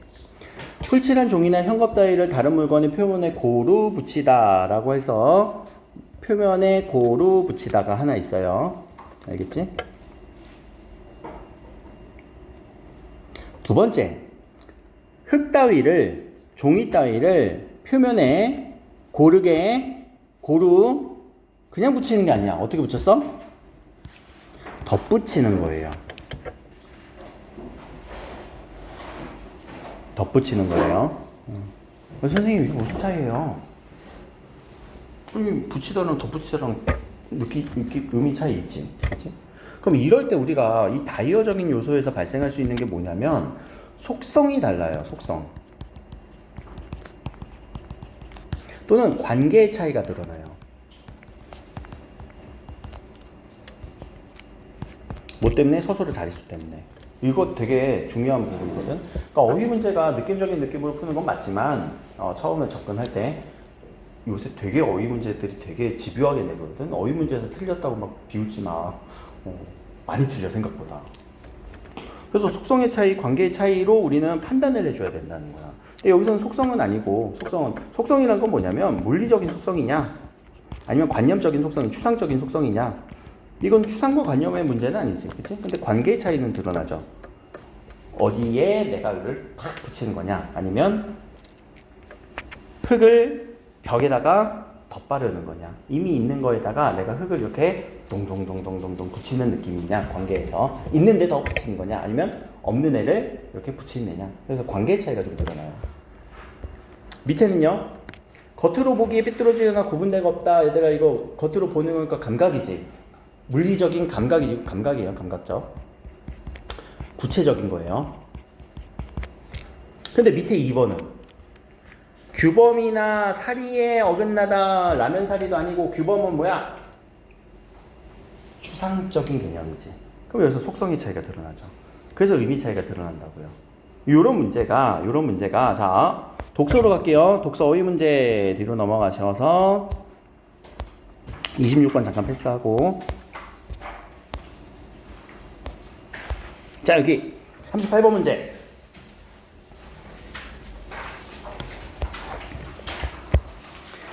풀칠한 종이나 현겁 따위를 다른 물건의 표면에 고루 붙이다 라고 해서 표면에 고루 붙이다가 하나 있어요. 알겠지? 두 번째, 흙 따위를, 종이 따위를 표면에 고루 그냥 붙이는 게 아니야. 어떻게 붙였어? 덧붙이는 거예요. 덧붙이는 거예요. 선생님, 이게 무슨 차이예요? 붙이다랑 덧붙이다랑 의미 차이 있지. 그치? 그럼 이럴 때 우리가 이 다이어적인 요소에서 발생할 수 있는 게 뭐냐면 속성이 달라요. 속성. 또는 관계의 차이가 드러나요. 뭐 때문에? 서술어 자릿수 때문에. 이거 되게 중요한 부분이거든. 그러니까 어휘 문제가 느낌적인 느낌으로 푸는 건 맞지만 처음에 접근할 때 요새 되게 어휘 문제들이 되게 집요하게 내거든. 어휘 문제에서 틀렸다고 막 비웃지 마. 많이 틀려 생각보다. 그래서 속성의 차이, 관계의 차이로 우리는 판단을 해줘야 된다는 거야. 근데 여기서는 속성은 아니고, 속성이란 건 뭐냐면 물리적인 속성이냐, 아니면 관념적인 속성, 추상적인 속성이냐. 이건 추상과 관념의 문제는 아니지, 그치? 근데 관계의 차이는 드러나죠. 어디에 내가 이를 팍 붙이는 거냐, 아니면 흙을 벽에다가 덧바르는 거냐, 이미 있는 거에다가 내가 흙을 이렇게 동동동동동동 붙이는 느낌이냐, 관계에서 있는데 더 붙이는 거냐, 아니면 없는 애를 이렇게 붙이는 애냐. 그래서 관계의 차이가 좀 드러나요. 밑에는요, 겉으로 보기에 삐뚤어지거나 구분대가 없다. 얘들아 이거 겉으로 보는 거니까 감각이지. 물리적인 감각이지. 감각이에요. 감각적. 구체적인 거예요. 근데 밑에 2번은 규범이나 사리에 어긋나다. 라면 사리도 아니고 규범은 뭐야? 추상적인 개념이지. 그럼 여기서 속성의 차이가 드러나죠. 그래서 의미 차이가 드러난다고요. 요런 문제가 자 독서로 갈게요. 독서 어휘 문제 뒤로 넘어가셔서 26번 잠깐 패스하고 자 여기 38번 문제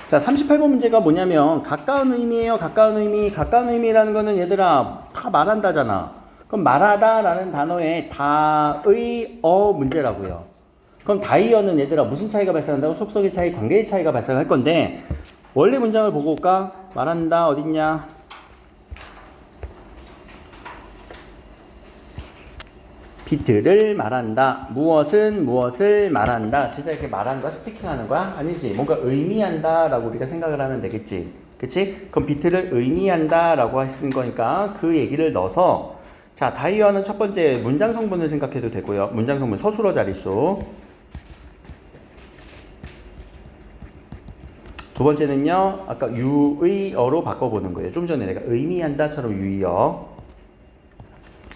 자 38번 문제가 뭐냐면 가까운 의미예요. 가까운 의미라는 거는 얘들아 다 말한다잖아. 그럼 말하다 라는 단어에 다의 문제라고요. 그럼 다이어는 얘들아 무슨 차이가 발생한다고? 속성의 차이, 관계의 차이가 발생할 건데 원래 문장을 보고 올까? 말한다 어딨냐? 비트를 말한다. 무엇을 말한다. 진짜 이렇게 말하는 거야? 스피킹하는 거야? 아니지. 뭔가 의미한다 라고 우리가 생각을 하면 되겠지. 그치? 그럼 비트를 의미한다 라고 쓴 거니까 그 얘기를 넣어서 자 다이어는 첫 번째 문장 성분을 생각해도 되고요. 문장 성분 서술어 자릿수. 두 번째는요. 아까 유의어로 바꿔보는 거예요. 좀 전에 내가 의미한다처럼 유의어.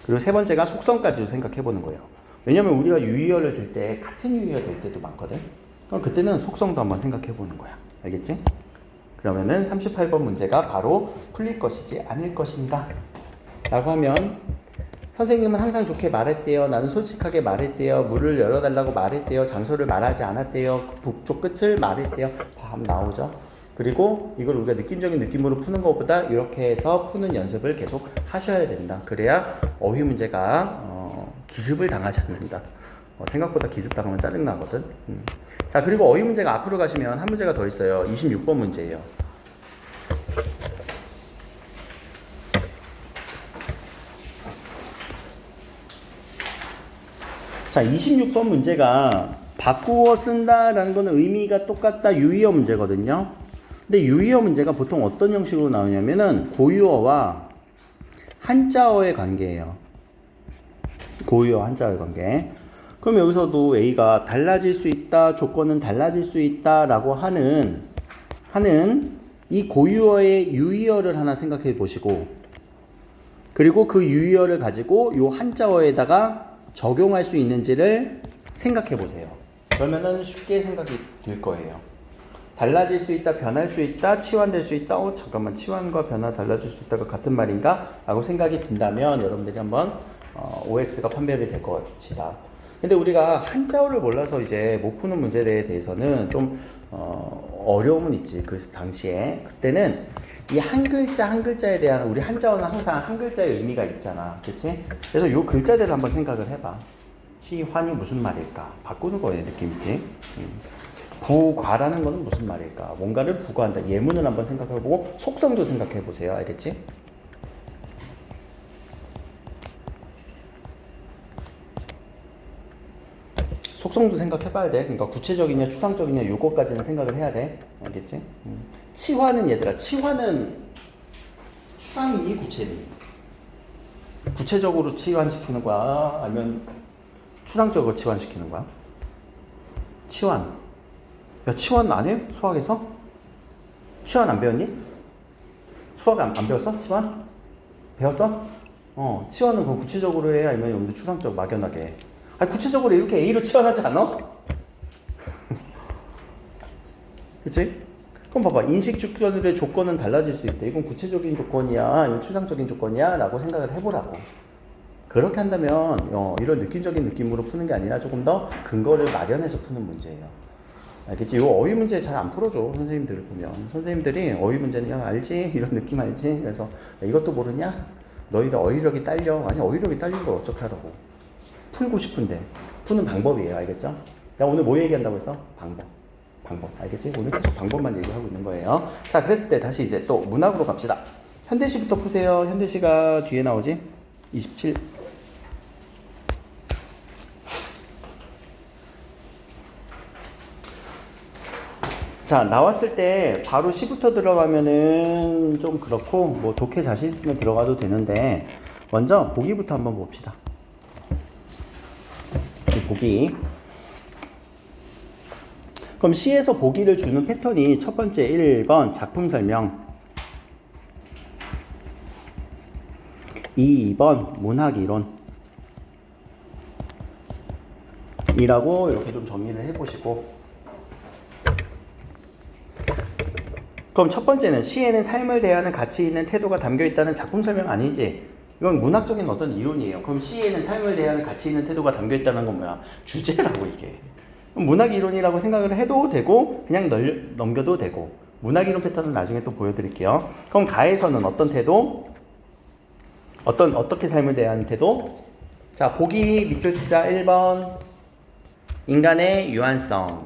그리고 세 번째가 속성까지도 생각해보는 거예요. 왜냐면 우리가 유의어를 들 때 같은 유의어 될 때도 많거든. 그럼 그때는 속성도 한번 생각해보는 거야. 알겠지? 그러면은 38번 문제가 바로 풀릴 것이지 아닐 것인가? 라고 하면 선생님은 항상 좋게 말했대요. 나는 솔직하게 말했대요. 문을 열어달라고 말했대요. 장소를 말하지 않았대요. 북쪽 끝을 말했대요. 밤 나오죠. 그리고 이걸 우리가 느낌적인 느낌으로 푸는 것보다 이렇게 해서 푸는 연습을 계속 하셔야 된다. 그래야 어휘 문제가 기습을 당하지 않는다. 생각보다 기습 당하면 짜증나거든. 자 그리고 어휘 문제가 앞으로 가시면 한 문제가 더 있어요. 26번 문제예요. 자 26번 문제가 바꾸어 쓴다라는 거는 의미가 똑같다. 유의어 문제거든요. 근데 유의어 문제가 보통 어떤 형식으로 나오냐면은 고유어와 한자어의 관계예요. 고유어 한자어의 관계. 그럼 여기서도 A가 달라질 수 있다. 조건은 달라질 수 있다 라고 하는 이 고유어의 유의어를 하나 생각해 보시고 그리고 그 유의어를 가지고 요 한자어에다가 적용할 수 있는지를 생각해 보세요. 그러면은 쉽게 생각이 들 거예요. 달라질 수 있다, 변할 수 있다, 치환될 수 있다. 잠깐만, 치환과 변화 달라질 수 있다가 같은 말인가? 라고 생각이 든다면 여러분들이 한번 OX가 판별이 될 것이다. 근데 우리가 한자어를 몰라서 이제 못 푸는 문제에 대해서는 좀 어려움은 있지. 그 당시에. 그때는 이 한 글자 한 글자에 대한 우리 한자어는 항상 한 글자의 의미가 있잖아. 그치? 그래서 요 글자들을 한번 생각을 해봐. 치환이 무슨 말일까? 바꾸는 거에 느낌 있지? 부과라는 거는 무슨 말일까? 뭔가를 부과한다. 예문을 한번 생각해보고 속성도 생각해보세요. 알겠지? 속성도 생각해봐야 돼. 그러니까 구체적이냐 추상적이냐 요거까지는 생각을 해야 돼. 알겠지? 치환은 얘들아. 치환은 추상이니 구체니? 구체적으로 치환시키는 거야? 아니면 추상적으로 치환시키는 거야? 치환. 야, 치환 안 해? 수학에서? 치환 안 배웠니? 수학 안 배웠어? 치환? 배웠어? 치환은 그럼 구체적으로 해? 아니면 여러분들 추상적 막연하게 해? 아니, 구체적으로 이렇게 A로 치환하지 않아? 그치? 그럼 봐봐. 인식 주권의 조건은 달라질 수 있대. 이건 구체적인 조건이야? 아니면 추상적인 조건이야? 라고 생각을 해보라고. 그렇게 한다면 이런 느낌적인 느낌으로 푸는 게 아니라 조금 더 근거를 마련해서 푸는 문제예요. 알겠지? 이 어휘 문제 잘 안 풀어줘. 선생님들을 보면. 선생님들이 어휘 문제는 야, 알지? 이런 느낌 알지? 그래서 야, 이것도 모르냐? 너희들 어휘력이 딸려. 아니 어휘력이 딸린 걸 어떻게 하라고. 풀고 싶은데. 푸는 방법이에요. 알겠죠? 야 오늘 뭐 얘기한다고 했어? 방법. 알겠지? 오늘 계속 방법만 얘기하고 있는 거예요. 자 그랬을 때 다시 이제 또 문학으로 갑시다. 현대시부터 푸세요. 현대시가 뒤에 나오지? 27. 자, 나왔을 때 바로 시부터 들어가면은 좀 그렇고 뭐 독해 자신 있으면 들어가도 되는데 먼저 보기부터 한번 봅시다. 보기. 그럼 시에서 보기를 주는 패턴이 첫 번째 1번 작품 설명, 2번 문학 이론 이라고 이렇게 좀 정리를 해보시고, 그럼 첫 번째는 시에는 삶을 대하는 가치 있는 태도가 담겨 있다는 작품 설명 아니지? 이건 문학적인 어떤 이론이에요. 그럼 시에는 삶을 대하는 가치 있는 태도가 담겨 있다는 건 뭐야? 주제라고 이게. 문학 이론이라고 생각을 해도 되고 그냥 넘겨도 되고, 문학 이론 패턴은 나중에 또 보여드릴게요. 그럼 가에서는 어떤 태도? 어떻게 삶을 대하는 태도? 자, 보기 밑줄 치자. 1번 인간의 유한성이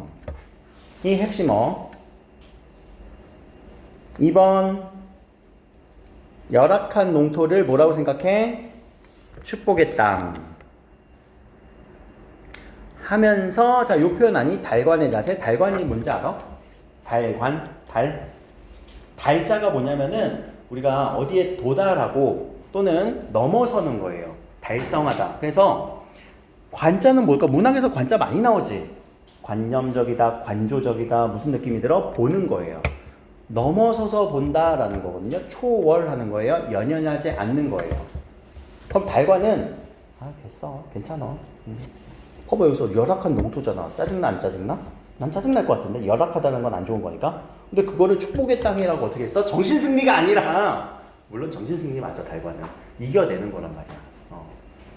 핵심어. 2번 열악한 농토를 뭐라고 생각해? 축복의 땅 하면서, 자, 요 표현 아니? 달관의 자세. 달관이 뭔지 알아? 달자가 뭐냐면은 우리가 어디에 도달하고 또는 넘어서는 거예요. 달성하다. 그래서 관자는 뭘까? 문학에서 관자 많이 나오지. 관념적이다, 관조적이다, 무슨 느낌이 들어? 보는 거예요. 넘어서서 본다라는 거거든요. 초월하는 거예요. 연연하지 않는 거예요. 그럼 달관은 됐어, 괜찮아. 봐봐, 여기서 열악한 농토잖아. 짜증나 안 짜증나? 난 짜증날 것 같은데. 열악하다는 건 안 좋은 거니까. 근데 그거를 축복의 땅이라고 어떻게 했어? 정신승리가 아니라, 물론 정신승리 맞아. 달관은 이겨내는 거란 말이야.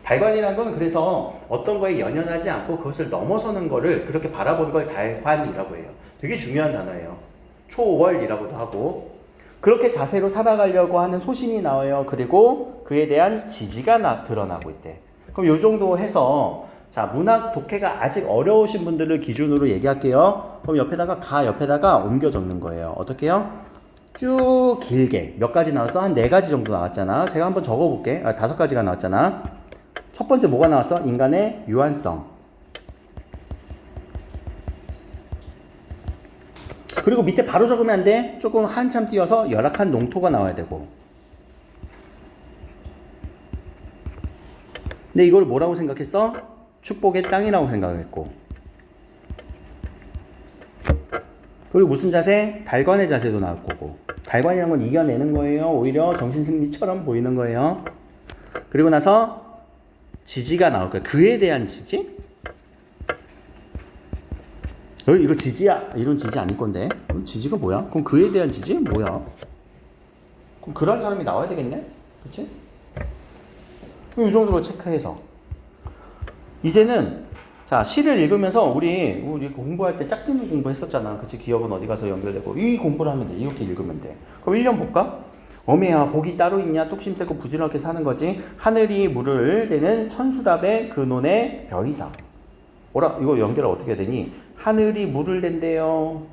달관이란 건 그래서 어떤 거에 연연하지 않고 그것을 넘어서는 거를 그렇게 바라보는 걸 달관이라고 해요. 되게 중요한 단어예요. 초월이라고도 하고. 그렇게 자세로 살아가려고 하는 소신이 나와요. 그리고 그에 대한 지지가 드러나고 있대. 그럼 요 정도 해서, 자, 문학 독해가 아직 어려우신 분들을 기준으로 얘기할게요. 그럼 옆에다가 옮겨 적는 거예요. 어떻게요? 쭉 길게 몇 가지 나왔어? 한 4가지 정도 나왔잖아. 제가 한번 적어볼게. 5가지가 나왔잖아. 첫 번째 뭐가 나왔어? 인간의 유한성. 그리고 밑에 바로 적으면 안 돼. 조금 한참 띄어서 열악한 농토가 나와야 되고. 근데 이걸 뭐라고 생각했어? 축복의 땅이라고 생각을 했고. 그리고 무슨 자세? 달관의 자세도 나올 거고. 달관이라는 건 이겨내는 거예요. 오히려 정신승리처럼 보이는 거예요. 그리고 나서 지지가 나올 거예요. 그에 대한 지지? 이거 지지야. 이런 지지 아닐 건데. 지지가 뭐야? 그럼 그에 대한 지지? 뭐야? 그럼 그런 사람이 나와야 되겠네? 그치? 이 정도로 체크해서. 이제는, 자, 시를 읽으면서 우리 공부할 때 짝짓기 공부했었잖아. 그치? 기억은 어디 가서 연결되고. 이 공부를 하면 돼. 이렇게 읽으면 돼. 그럼 1년 볼까? 어메야, 복이 따로 있냐? 뚝심 세고 부지런하게 사는 거지. 하늘이 물을 대는 천수답의 근원의 벼이상. 이거 연결을 어떻게 해야 되니? 하늘이 물을 댄대요.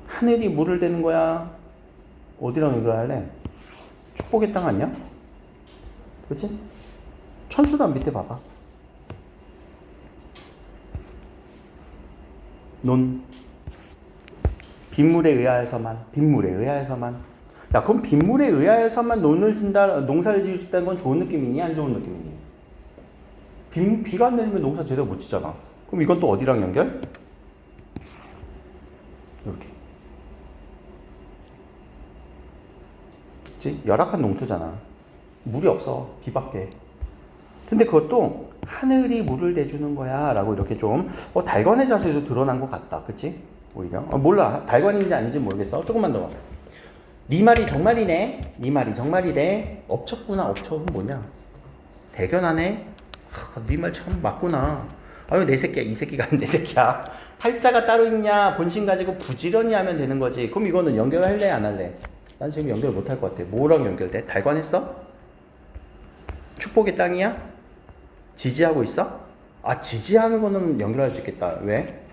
하늘이 물을 대는 거야. 어디랑 연결할래? 축복의 땅 아니야? 그렇지? 천수답 밑에 봐봐. 빗물에 의하여서만. 야, 그럼 빗물에 의하여서만 농사를 지을 수 있다는 건 좋은 느낌이니? 안 좋은 느낌이니? 비가 안 내리면 농사 제대로 못 짓잖아. 그럼 이건 또 어디랑 연결? 이렇게. 그치? 열악한 농토잖아. 물이 없어. 비밖에. 근데 그것도 하늘이 물을 대주는 거야 라고 이렇게 좀 달관의 자세도 드러난 것 같다. 그치? 오히려. 몰라. 달관인지 아닌지 모르겠어. 조금만 더. 네 말이 정말이네. 네 말이 정말이네. 엎쳤구나. 엎쳐는 뭐냐? 대견하네. 네 말 참 맞구나. 아유, 내 새끼야. 이 새끼가 내 새끼야. 팔자가 따로 있냐? 본심 가지고 부지런히 하면 되는 거지. 그럼 이거는 연결할래? 안 할래? 난 지금 연결 못 할 것 같아. 뭐랑 연결돼? 달관했어? 축복의 땅이야? 지지하고 있어? 지지하는 거는 연결할 수 있겠다. 왜?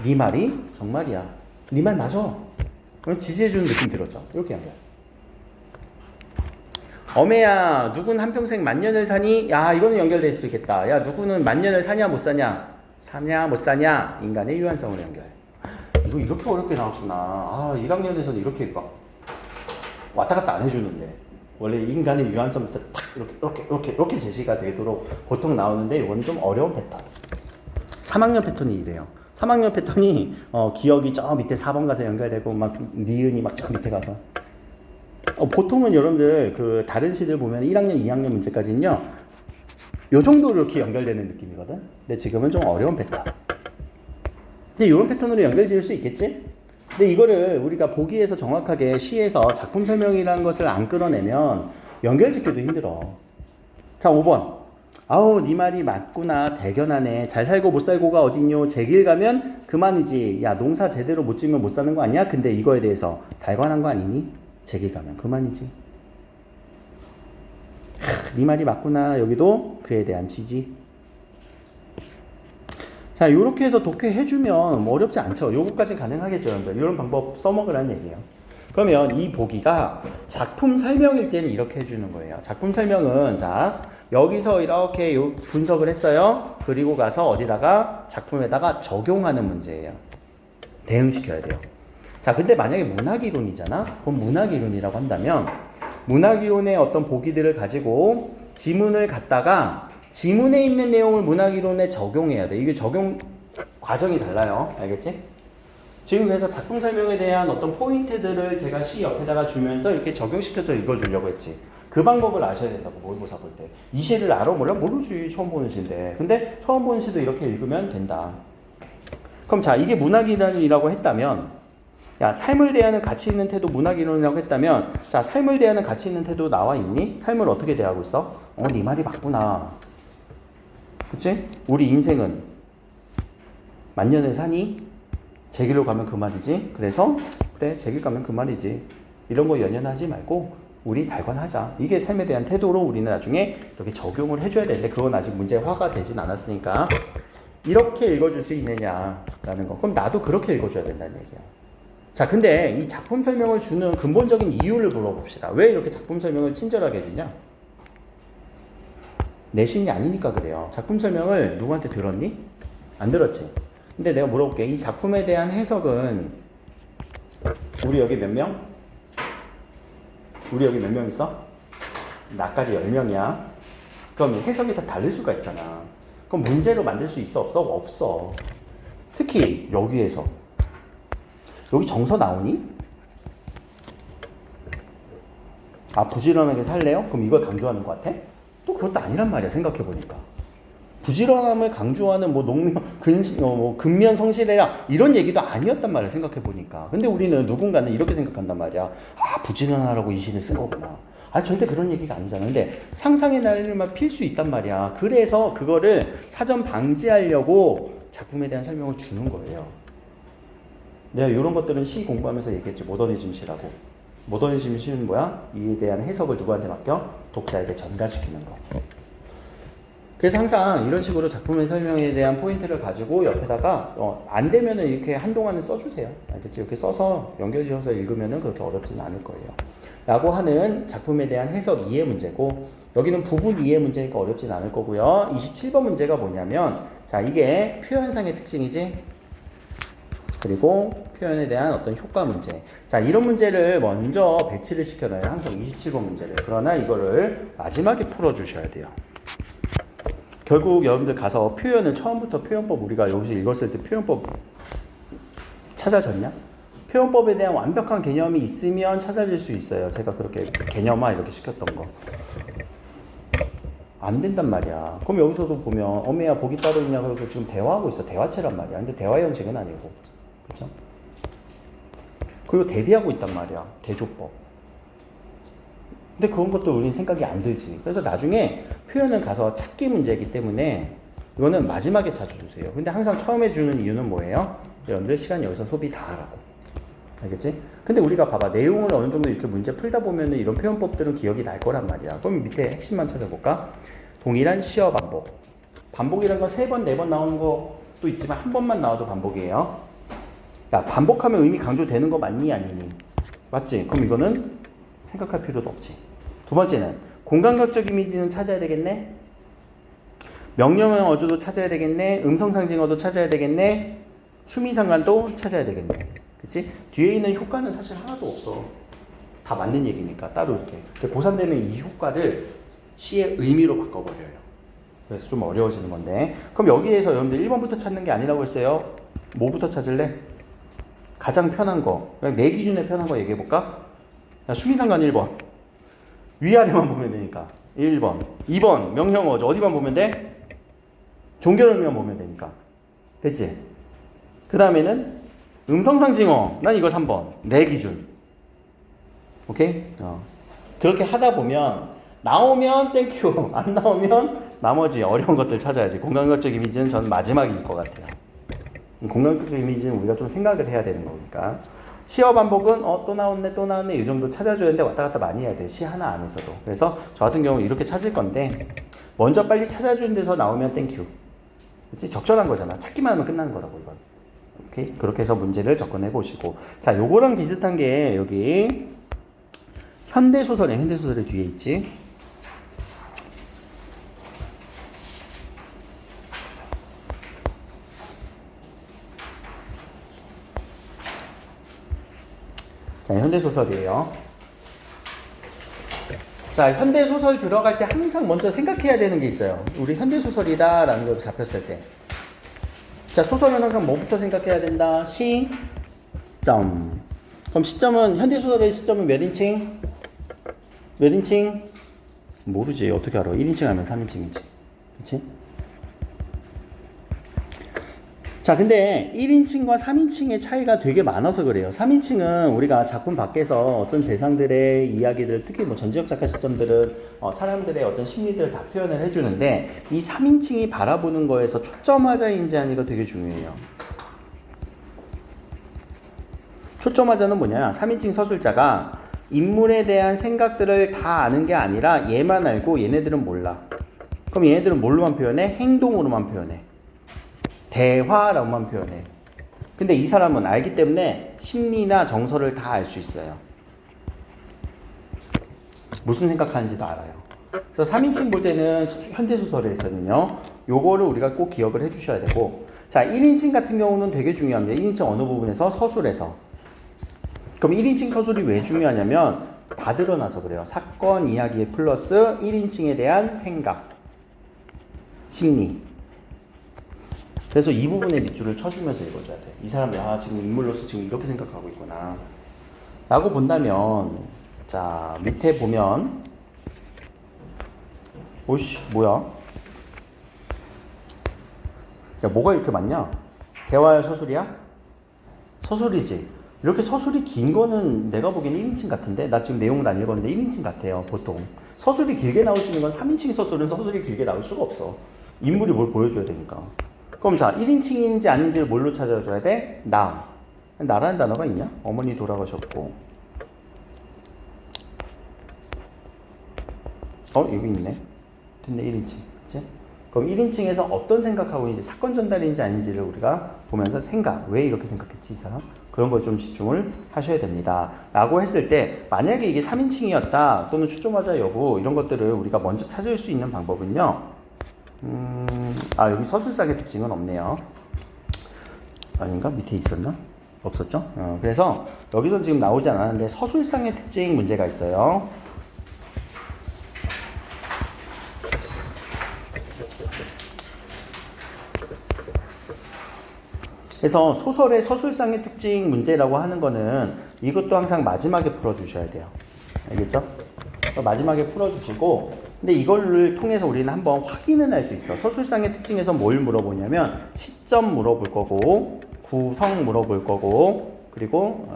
네 말이 정말이야. 네 말 맞아. 그럼 지지해주는 느낌 들었죠? 이렇게 연결. 어메야, 누군 한평생 만년을 사니? 야, 이거는 연결될 수 있겠다. 야, 누구는 만년을 사냐 못 사냐? 사냐 못 사냐? 인간의 유한성으로 연결. 이거 이렇게 어렵게 나왔구나. 아, 1학년에서는 이렇게 막 왔다 갔다 안 해주는데. 원래 인간의 유한성부터 탁 이렇게 제시가 되도록 보통 나오는데 이건 좀 어려운 패턴. 3학년 패턴이 이래요. 3학년 패턴이 기억이 저 밑에 4번 가서 연결되고 막 니은이 막 저 밑에 가서 보통은 여러분들 그 다른 시들 보면 1학년, 2학년 문제까지는요 요 정도로 이렇게 연결되는 느낌이거든. 근데 지금은 좀 어려운 패턴. 근데 이런 패턴으로 연결 지을 수 있겠지? 근데 이거를 우리가 보기에서 정확하게 시에서 작품 설명이라는 것을 안 끌어내면 연결 짓기도 힘들어. 자, 5번. 아우, 네 말이 맞구나. 대견하네. 잘 살고 못 살고가 어딨뇨. 제 길 가면 그만이지. 야, 농사 제대로 못 지으면 못 사는 거 아니야? 근데 이거에 대해서 달관한 거 아니니? 제 길 가면 그만이지. 네 말이 맞구나. 여기도 그에 대한 지지. 자, 요렇게 해서 독해해주면 뭐 어렵지 않죠. 요거까지 가능하겠죠, 여러분들. 이런 방법 써먹으라는 얘기예요. 그러면 이 보기가 작품 설명일 때는 이렇게 해주는 거예요. 작품 설명은 자 여기서 이렇게 분석을 했어요. 그리고 가서 어디다가 작품에다가 적용하는 문제예요. 대응시켜야 돼요. 자, 근데 만약에 문학이론이잖아. 그럼 문학이론이라고 한다면 문학이론의 어떤 보기들을 가지고 지문을 갖다가 지문에 있는 내용을 문학이론에 적용해야 돼. 이게 적용 과정이 달라요. 알겠지? 지금 그래서 작품 설명에 대한 어떤 포인트들을 제가 시 옆에다가 주면서 이렇게 적용시켜서 읽어주려고 했지. 그 방법을 아셔야 된다고, 모의고사 볼 때. 이 시를 알아? 몰라? 모르지. 처음 보는 시인데. 근데 처음 보는 시도 이렇게 읽으면 된다. 그럼 자, 이게 문학이론이라고 했다면, 야, 삶을 대하는 가치 있는 태도 문학이론이라고 했다면, 자, 삶을 대하는 가치 있는 태도 나와 있니? 삶을 어떻게 대하고 있어? 네 말이 맞구나. 그치? 우리 인생은 만년을 사니? 제 길로 가면 그 말이지. 그래서 그래, 제 길 가면 그 말이지. 이런 거 연연하지 말고 우리 발견하자. 이게 삶에 대한 태도로 우리는 나중에 이렇게 적용을 해줘야 되는데 그건 아직 문제화가 되진 않았으니까 이렇게 읽어줄 수 있느냐라는 거. 그럼 나도 그렇게 읽어줘야 된다는 얘기야. 자, 근데 이 작품 설명을 주는 근본적인 이유를 물어봅시다. 왜 이렇게 작품 설명을 친절하게 해주냐? 내신이 아니니까 그래요. 작품 설명을 누구한테 들었니? 안 들었지? 근데 내가 물어볼게. 이 작품에 대한 해석은 우리 여기 몇 명? 우리 여기 몇 명 있어? 나까지 10명이야. 그럼 해석이 다 다를 수가 있잖아. 그럼 문제로 만들 수 있어? 없어? 없어. 특히 여기에서 여기 정서 나오니? 아, 부지런하게 살래요? 그럼 이걸 강조하는 것 같아? 또 그것도 아니란 말이야, 생각해보니까. 부지런함을 강조하는 뭐 농면, 근면 성실해라 이런 얘기도 아니었단 말이야, 생각해보니까. 근데 우리는 누군가는 이렇게 생각한단 말이야. 아, 부지런하라고 이 시를 쓴 거구나. 아, 절대 그런 얘기가 아니잖아. 근데 상상의 나래를만 필 수 있단 말이야. 그래서 그거를 사전 방지하려고 작품에 대한 설명을 주는 거예요. 내가 이런 것들은 시 공부하면서 얘기했지. 모더니즘 시라고. 모더니즘 시는 뭐야? 이에 대한 해석을 누구한테 맡겨? 독자에게 전달시키는 거. 그래서 항상 이런 식으로 작품의 설명에 대한 포인트를 가지고 옆에다가 안 되면은 이렇게 한동안은 써주세요. 알겠지? 이렇게 써서 연결지어서 읽으면은 그렇게 어렵지는 않을 거예요. 라고 하는 작품에 대한 해석 이해 문제고, 여기는 부분 이해 문제니까 어렵진 않을 거고요. 27번 문제가 뭐냐면, 자, 이게 표현상의 특징이지? 그리고 표현에 대한 어떤 효과 문제. 자, 이런 문제를 먼저 배치를 시켜놔요. 항상 27번 문제를. 그러나 이거를 마지막에 풀어주셔야 돼요. 결국 여러분들 가서 표현은 처음부터 표현법 우리가 여기서 읽었을 때 표현법 찾아졌냐? 표현법에 대한 완벽한 개념이 있으면 찾아질 수 있어요. 제가 그렇게 개념화 이렇게 시켰던 거. 안 된단 말이야. 그럼 여기서도 보면 어메야 복이 따로 있냐 그래서 지금 대화하고 있어. 대화체란 말이야. 근데 대화 형식은 아니고. 그렇죠? 그리고 대비하고 있단 말이야. 대조법. 근데 그런 것도 우리는 생각이 안 들지. 그래서 나중에 표현을 가서 찾기 문제이기 때문에 이거는 마지막에 찾아주세요. 근데 항상 처음에 주는 이유는 뭐예요? 여러분들 시간 여기서 소비 다 하라고. 알겠지? 근데 우리가 봐봐. 내용을 어느 정도 이렇게 문제 풀다 보면은 이런 표현법들은 기억이 날 거란 말이야. 그럼 밑에 핵심만 찾아볼까? 동일한 시어 반복. 반복이란 건 3번, 4번 나오는 것도 있지만 한 번만 나와도 반복이에요. 자, 반복하면 의미 강조되는 거 맞니? 아니니? 맞지? 그럼 이거는 생각할 필요도 없지. 두 번째는 공간각적 이미지는 찾아야 되겠네. 명령형 어조도 찾아야 되겠네. 음성상징어도 찾아야 되겠네. 수미상관도 찾아야 되겠네. 그치? 뒤에 있는 효과는 사실 하나도 없어. 다 맞는 얘기니까 따로 이렇게. 근데 고3 되면 이 효과를 C의 의미로 바꿔버려요. 그래서 좀 어려워지는 건데. 그럼 여기에서 여러분들 1번부터 찾는 게 아니라고 했어요. 뭐부터 찾을래? 가장 편한 거. 그냥 내 기준에 편한 거 얘기해볼까? 수미상관 1번. 위아래만 보면 되니까. 1번. 2번. 명형어죠. 어디만 보면 돼? 종결음이만 보면 되니까. 됐지? 그 다음에는 음성상징어. 난 이거 3번. 내 기준. 오케이? 그렇게 하다 보면 나오면 땡큐. 안 나오면 나머지 어려운 것들 찾아야지. 공간학적 이미지는 전 마지막일 것 같아요. 공간학적 이미지는 우리가 좀 생각을 해야 되는 거니까. 시어 반복은 또 나왔네 이 정도 찾아줘야 되는데 왔다 갔다 많이 해야 돼. 시 하나 안에서도. 그래서 저 같은 경우는 이렇게 찾을 건데 먼저 빨리 찾아주는 데서 나오면 땡큐. 그치? 적절한 거잖아. 찾기만 하면 끝나는 거라고 이건. 오케이? 그렇게 해서 문제를 접근해 보시고. 자, 요거랑 비슷한 게 여기 현대소설이야. 현대소설의 뒤에 있지. 자, 현대소설이에요. 자, 현대소설 들어갈 때 항상 먼저 생각해야 되는 게 있어요. 우리 현대소설이다 라는 걸 잡혔을 때. 자, 소설은 항상 뭐부터 생각해야 된다? 시점. 그럼 시점은, 현대소설의 시점은 몇 인칭? 몇 인칭? 모르지. 어떻게 알아? 1인칭 하면 3인칭이지. 그치? 자, 근데 1인칭과 3인칭의 차이가 되게 많아서 그래요. 3인칭은 우리가 작품 밖에서 어떤 대상들의 이야기들, 특히 뭐 전지적 작가 시점들은 사람들의 어떤 심리들을 다 표현을 해주는데, 이 3인칭이 바라보는 거에서 초점화자인지 아니가 되게 중요해요. 초점화자는 뭐냐? 3인칭 서술자가 인물에 대한 생각들을 다 아는 게 아니라 얘만 알고 얘네들은 몰라. 그럼 얘네들은 뭘로만 표현해? 행동으로만 표현해. 대화라고만 표현해. 근데 이 사람은 알기 때문에 심리나 정서를 다 알 수 있어요. 무슨 생각하는지도 알아요. 그래서 3인칭 볼 때는 현대소설에서는요, 요거를 우리가 꼭 기억을 해주셔야 되고, 자, 1인칭 같은 경우는 되게 중요합니다. 1인칭 어느 부분에서? 서술에서. 그럼 1인칭 서술이 왜 중요하냐면 다 드러나서 그래요. 사건, 이야기 플러스 1인칭에 대한 생각, 심리. 그래서 이 부분에 밑줄을 쳐주면서 읽어줘야 돼. 이 사람이 지금 인물로서 지금 이렇게 생각하고 있구나 라고 본다면, 자, 밑에 보면 오씨 뭐야? 야, 뭐가 이렇게 많냐? 대화야 서술이야? 서술이지. 이렇게 서술이 긴 거는 내가 보기엔 1인칭 같은데, 나 지금 내용은 안 읽었는데 1인칭 같아요. 보통 서술이 길게 나올 수 있는 건 3인칭 서술은 서술이 길게 나올 수가 없어. 인물이 뭘 보여줘야 되니까. 그럼 자, 1인칭인지 아닌지를 뭘로 찾아줘야 돼? 나. 나라는 단어가 있냐? 어머니 돌아가셨고. 여기 있네. 됐네, 1인칭. 그치? 그럼 1인칭에서 어떤 생각하고 있는지, 사건 전달인지 아닌지를 우리가 보면서 생각, 왜 이렇게 생각했지, 이 사람? 그런 걸 좀 집중을 하셔야 됩니다. 라고 했을 때, 만약에 이게 3인칭이었다, 또는 초점화자 여부, 이런 것들을 우리가 먼저 찾을 수 있는 방법은요, 여기 서술상의 특징은 없네요. 아닌가? 밑에 있었나? 없었죠? 그래서 여기서 지금 나오지 않았는데 서술상의 특징 문제가 있어요. 그래서 소설의 서술상의 특징 문제라고 하는 거는 이것도 항상 마지막에 풀어주셔야 돼요. 알겠죠? 마지막에 풀어주시고, 근데 이걸 통해서 우리는 한번 확인은 할 수 있어. 서술상의 특징에서 뭘 물어보냐면 시점 물어볼 거고, 구성 물어볼 거고, 그리고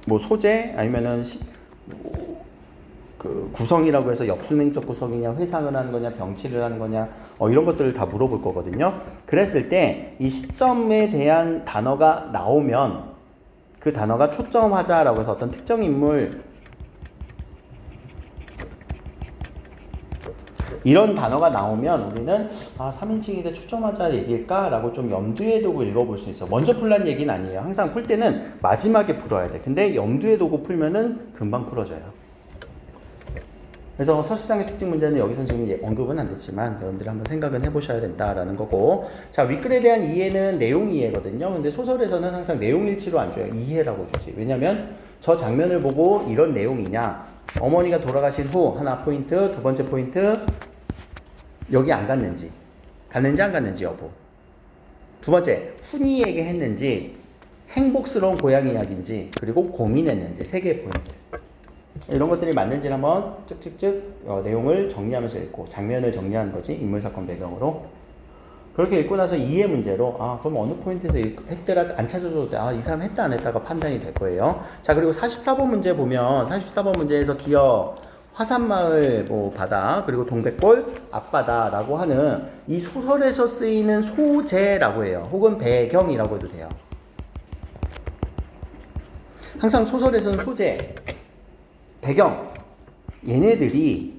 뭐 소재 아니면은 그 구성이라고 해서 역순행적 구성이냐, 회상을 하는 거냐, 병치를 하는 거냐, 이런 것들을 다 물어볼 거거든요. 그랬을 때 이 시점에 대한 단어가 나오면 그 단어가 초점하자라고 해서 어떤 특정 인물, 이런 단어가 나오면 우리는 3인칭인데 초점하자 얘기일까? 라고 좀 염두에 두고 읽어볼 수 있어. 먼저 풀란 얘기는 아니에요. 항상 풀 때는 마지막에 풀어야 돼. 근데 염두에 두고 풀면은 금방 풀어져요. 그래서 서술상의 특징 문제는 여기서 지금 언급은 안 됐지만 여러분들이 한번 생각은 해보셔야 된다라는 거고, 자 윗글에 대한 이해는 내용 이해거든요. 근데 소설에서는 항상 내용 일치로 안 줘요. 이해라고 주지. 왜냐면 저 장면을 보고 이런 내용이냐, 어머니가 돌아가신 후 하나 포인트, 두 번째 포인트 여기 안 갔는지 안 갔는지 여부, 두 번째 훈이에게 했는지 행복스러운 고향 이야기인지, 그리고 고민했는지, 세 개의 포인트. 이런 것들이 맞는지를 한번 쭉쭉쭉 내용을 정리하면서 읽고, 장면을 정리하는 거지, 인물 사건 배경으로. 그렇게 읽고 나서 이해 문제로 그럼 어느 포인트에서 했더라 안 찾아줘도 돼. 이 사람 했다 안 했다가 판단이 될 거예요. 자 그리고 44번 문제 보면 44번 문제에서 기어 화산마을 뭐 바다 그리고 동백골 앞바다라고 하는 이 소설에서 쓰이는 소재라고 해요. 혹은 배경이라고 해도 돼요. 항상 소설에서는 소재, 배경, 얘네들이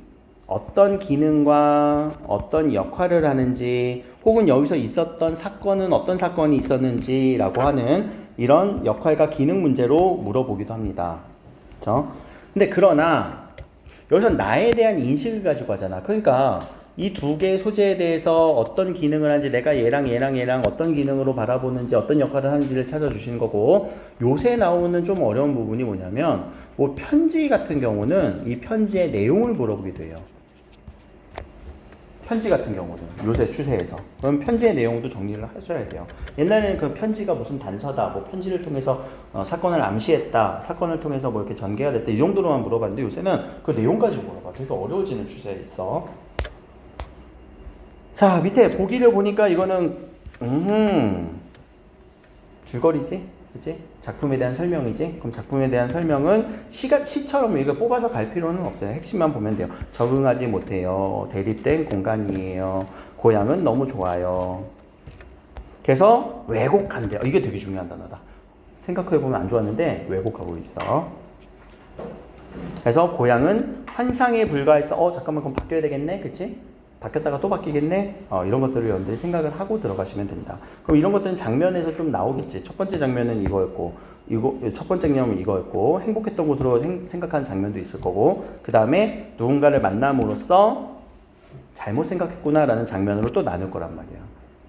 어떤 기능과 어떤 역할을 하는지, 혹은 여기서 있었던 사건은 어떤 사건이 있었는지라고 하는 이런 역할과 기능 문제로 물어보기도 합니다. 그렇죠? 근데 그러나 여기서 나에 대한 인식을 가지고 하잖아. 그러니까 이 두 개의 소재에 대해서 어떤 기능을 하는지, 내가 얘랑 어떤 기능으로 바라보는지, 어떤 역할을 하는지를 찾아주시는 거고, 요새 나오는 좀 어려운 부분이 뭐냐면 뭐 편지 같은 경우는 이 편지의 내용을 물어보기도 해요. 편지 같은 경우는 요새 추세에서. 그럼 편지의 내용도 정리를 하셔야 돼요. 옛날에는 그 편지가 무슨 단서다, 뭐 편지를 통해서 사건을 암시했다, 사건을 통해서 뭐 이렇게 전개가 됐다, 이 정도로만 물어봤는데 요새는 그 내용까지 물어봐. 되게 어려워지는 추세에 있어. 자 밑에 보기를 보니까 이거는 줄거리지? 그치? 작품에 대한 설명이지? 그럼 작품에 대한 설명은 시처럼 이거 뽑아서 갈 필요는 없어요. 핵심만 보면 돼요. 적응하지 못해요. 대립된 공간이에요. 고향은 너무 좋아요. 그래서 왜곡한대요. 이게 되게 중요한 단어다. 생각해보면 안 좋았는데 왜곡하고 있어. 그래서 고향은 환상에 불과해서 잠깐만 그럼 바뀌어야 되겠네? 그치? 바뀌었다가 또 바뀌겠네? 이런 것들을 여러분들이 생각을 하고 들어가시면 된다. 그럼 이런 것들은 장면에서 좀 나오겠지. 첫 번째 장면은 이거였고, 첫 번째 장면은 이거였고, 행복했던 곳으로 생각하는 장면도 있을 거고, 그 다음에 누군가를 만남으로써 잘못 생각했구나라는 장면으로 또 나눌 거란 말이야.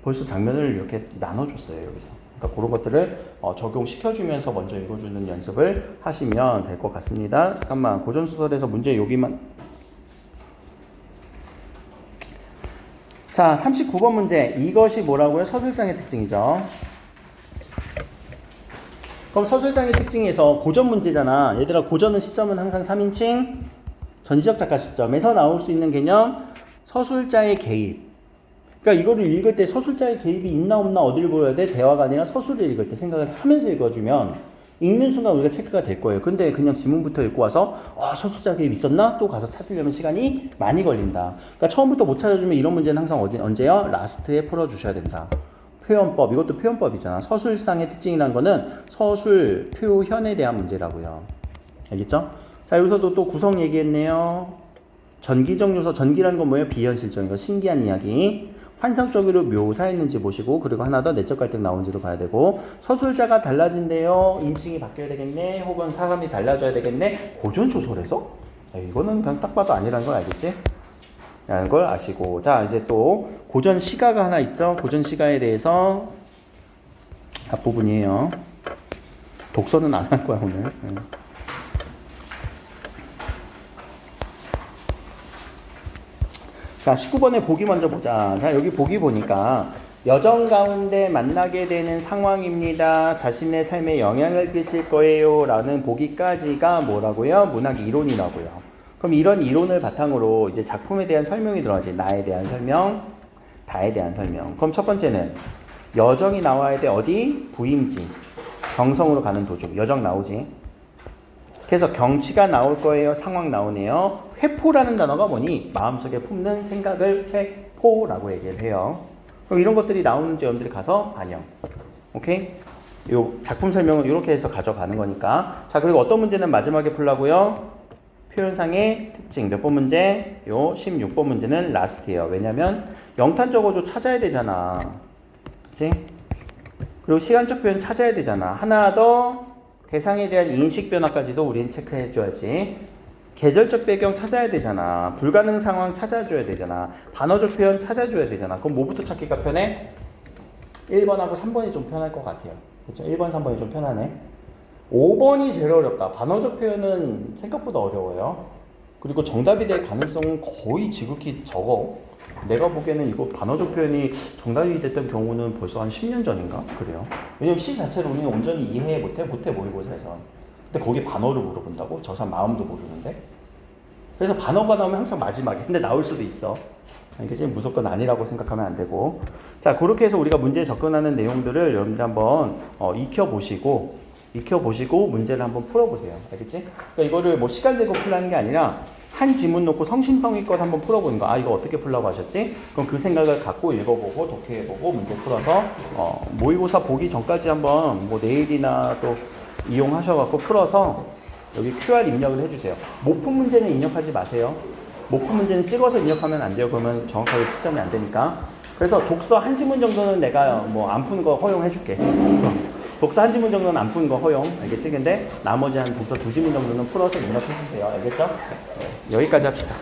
벌써 장면을 이렇게 나눠줬어요, 여기서. 그러니까 그런 것들을 적용시켜주면서 먼저 읽어주는 연습을 하시면 될 것 같습니다. 잠깐만, 고전소설에서 문제 여기만. 자, 39번 문제. 이것이 뭐라고요? 서술상의 특징이죠. 그럼 서술상의 특징에서 고전 문제잖아. 얘들아, 고전은 시점은 항상 3인칭 전시적 작가 시점에서 나올 수 있는 개념, 서술자의 개입. 그러니까 이거를 읽을 때 서술자의 개입이 있나 없나 어디를 보여야 돼? 대화가 아니라 서술을 읽을 때 생각을 하면서 읽어주면 읽는 순간 우리가 체크가 될 거예요. 근데 그냥 지문부터 읽고 와서 서술자 개입 있었나? 또 가서 찾으려면 시간이 많이 걸린다. 그러니까 처음부터 못 찾아주면 이런 문제는 항상 언제요? 라스트에 풀어주셔야 된다. 표현법, 이것도 표현법이잖아. 서술상의 특징이라는 거는 서술, 표현에 대한 문제라고요. 알겠죠? 자, 여기서도 또 구성 얘기했네요. 전기적 요소, 전기라는 건 뭐예요? 비현실적인 거, 신기한 이야기. 환상적으로 묘사했는지 보시고, 그리고 하나 더 내적 갈등 나온지도 봐야 되고, 서술자가 달라진대요. 인칭이 바뀌어야 되겠네. 혹은 사람이 달라져야 되겠네. 고전소설에서? 이거는 그냥 딱 봐도 아니라는 걸 알겠지? 라는 걸 아시고. 자, 이제 또 고전 시가가 하나 있죠. 고전 시가에 대해서 앞부분이에요. 독서는 안 할 거야, 오늘. 자, 19번에 보기 먼저 보자. 자, 여기 보기 보니까 여정 가운데 만나게 되는 상황입니다. 자신의 삶에 영향을 끼칠 거예요. 라는 보기까지가 뭐라고요? 문학 이론이라고요. 그럼 이런 이론을 바탕으로 이제 작품에 대한 설명이 들어가지. 나에 대한 설명, 다에 대한 설명. 그럼 첫 번째는 여정이 나와야 돼. 어디? 부임지. 경성으로 가는 도중. 여정 나오지. 그래서 경치가 나올 거예요. 상황 나오네요. 회포라는 단어가 뭐니? 마음속에 품는 생각을 회포라고 얘기를 해요. 그럼 이런 것들이 나오는지 여러분들이 가서 반영. 오케이? 요 작품 설명을 이렇게 해서 가져가는 거니까. 자, 그리고 어떤 문제는 마지막에 풀라고요? 표현상의 특징. 몇 번 문제? 요 16번 문제는 라스트예요. 왜냐면 영탄 적어줘 찾아야 되잖아. 그치? 그리고 시간적 표현 찾아야 되잖아. 하나 더 대상에 대한 인식 변화까지도 우리는 체크해줘야지. 계절적 배경 찾아야 되잖아. 불가능 상황 찾아줘야 되잖아. 반어적 표현 찾아줘야 되잖아. 그럼 뭐부터 찾기가 편해? 1번하고 3번이 좀 편할 것 같아요. 그렇죠? 1번, 3번이 좀 편하네. 5번이 제일 어렵다. 반어적 표현은 생각보다 어려워요. 그리고 정답이 될 가능성은 거의 지극히 적어. 내가 보기에는 이거 반어적 표현이 정답이 됐던 경우는 벌써 한 10년 전인가? 그래요. 왜냐면 시 자체를 우리는 온전히 이해 못해 모의고사에서. 근데 거기 반어를 물어본다고? 저 사람 마음도 모르는데? 그래서 반어가 나오면 항상 마지막에. 근데 나올 수도 있어. 이게 무조건 아니라고 생각하면 안 되고. 자, 그렇게 해서 우리가 문제에 접근하는 내용들을 여러분들 한번 익혀보시고 문제를 한번 풀어보세요. 알겠지? 그러니까 이거를 뭐 시간 제거 풀라는 게 아니라 한 지문 놓고 성심성의껏 한번 풀어보는 거. 아, 이거 어떻게 풀라고 하셨지? 그럼 그 생각을 갖고 읽어보고 독해보고 문제 풀어서 모의고사 보기 전까지 한번 뭐 내일이나 또 이용하셔갖고 풀어서 여기 QR 입력을 해주세요. 못 푼 문제는 입력하지 마세요. 못 푼 문제는 찍어서 입력하면 안 돼요. 그러면 정확하게 채점이 안 되니까. 그래서 독서 한 지문 정도는 내가 뭐 안 푸는 거 허용해줄게. 독서 한 지문 정도는 안 푸는 거 허용. 알겠지? 근데 나머지 한 독서 두 지문 정도는 풀어서 입력해주세요. 알겠죠? 여기까지 합시다.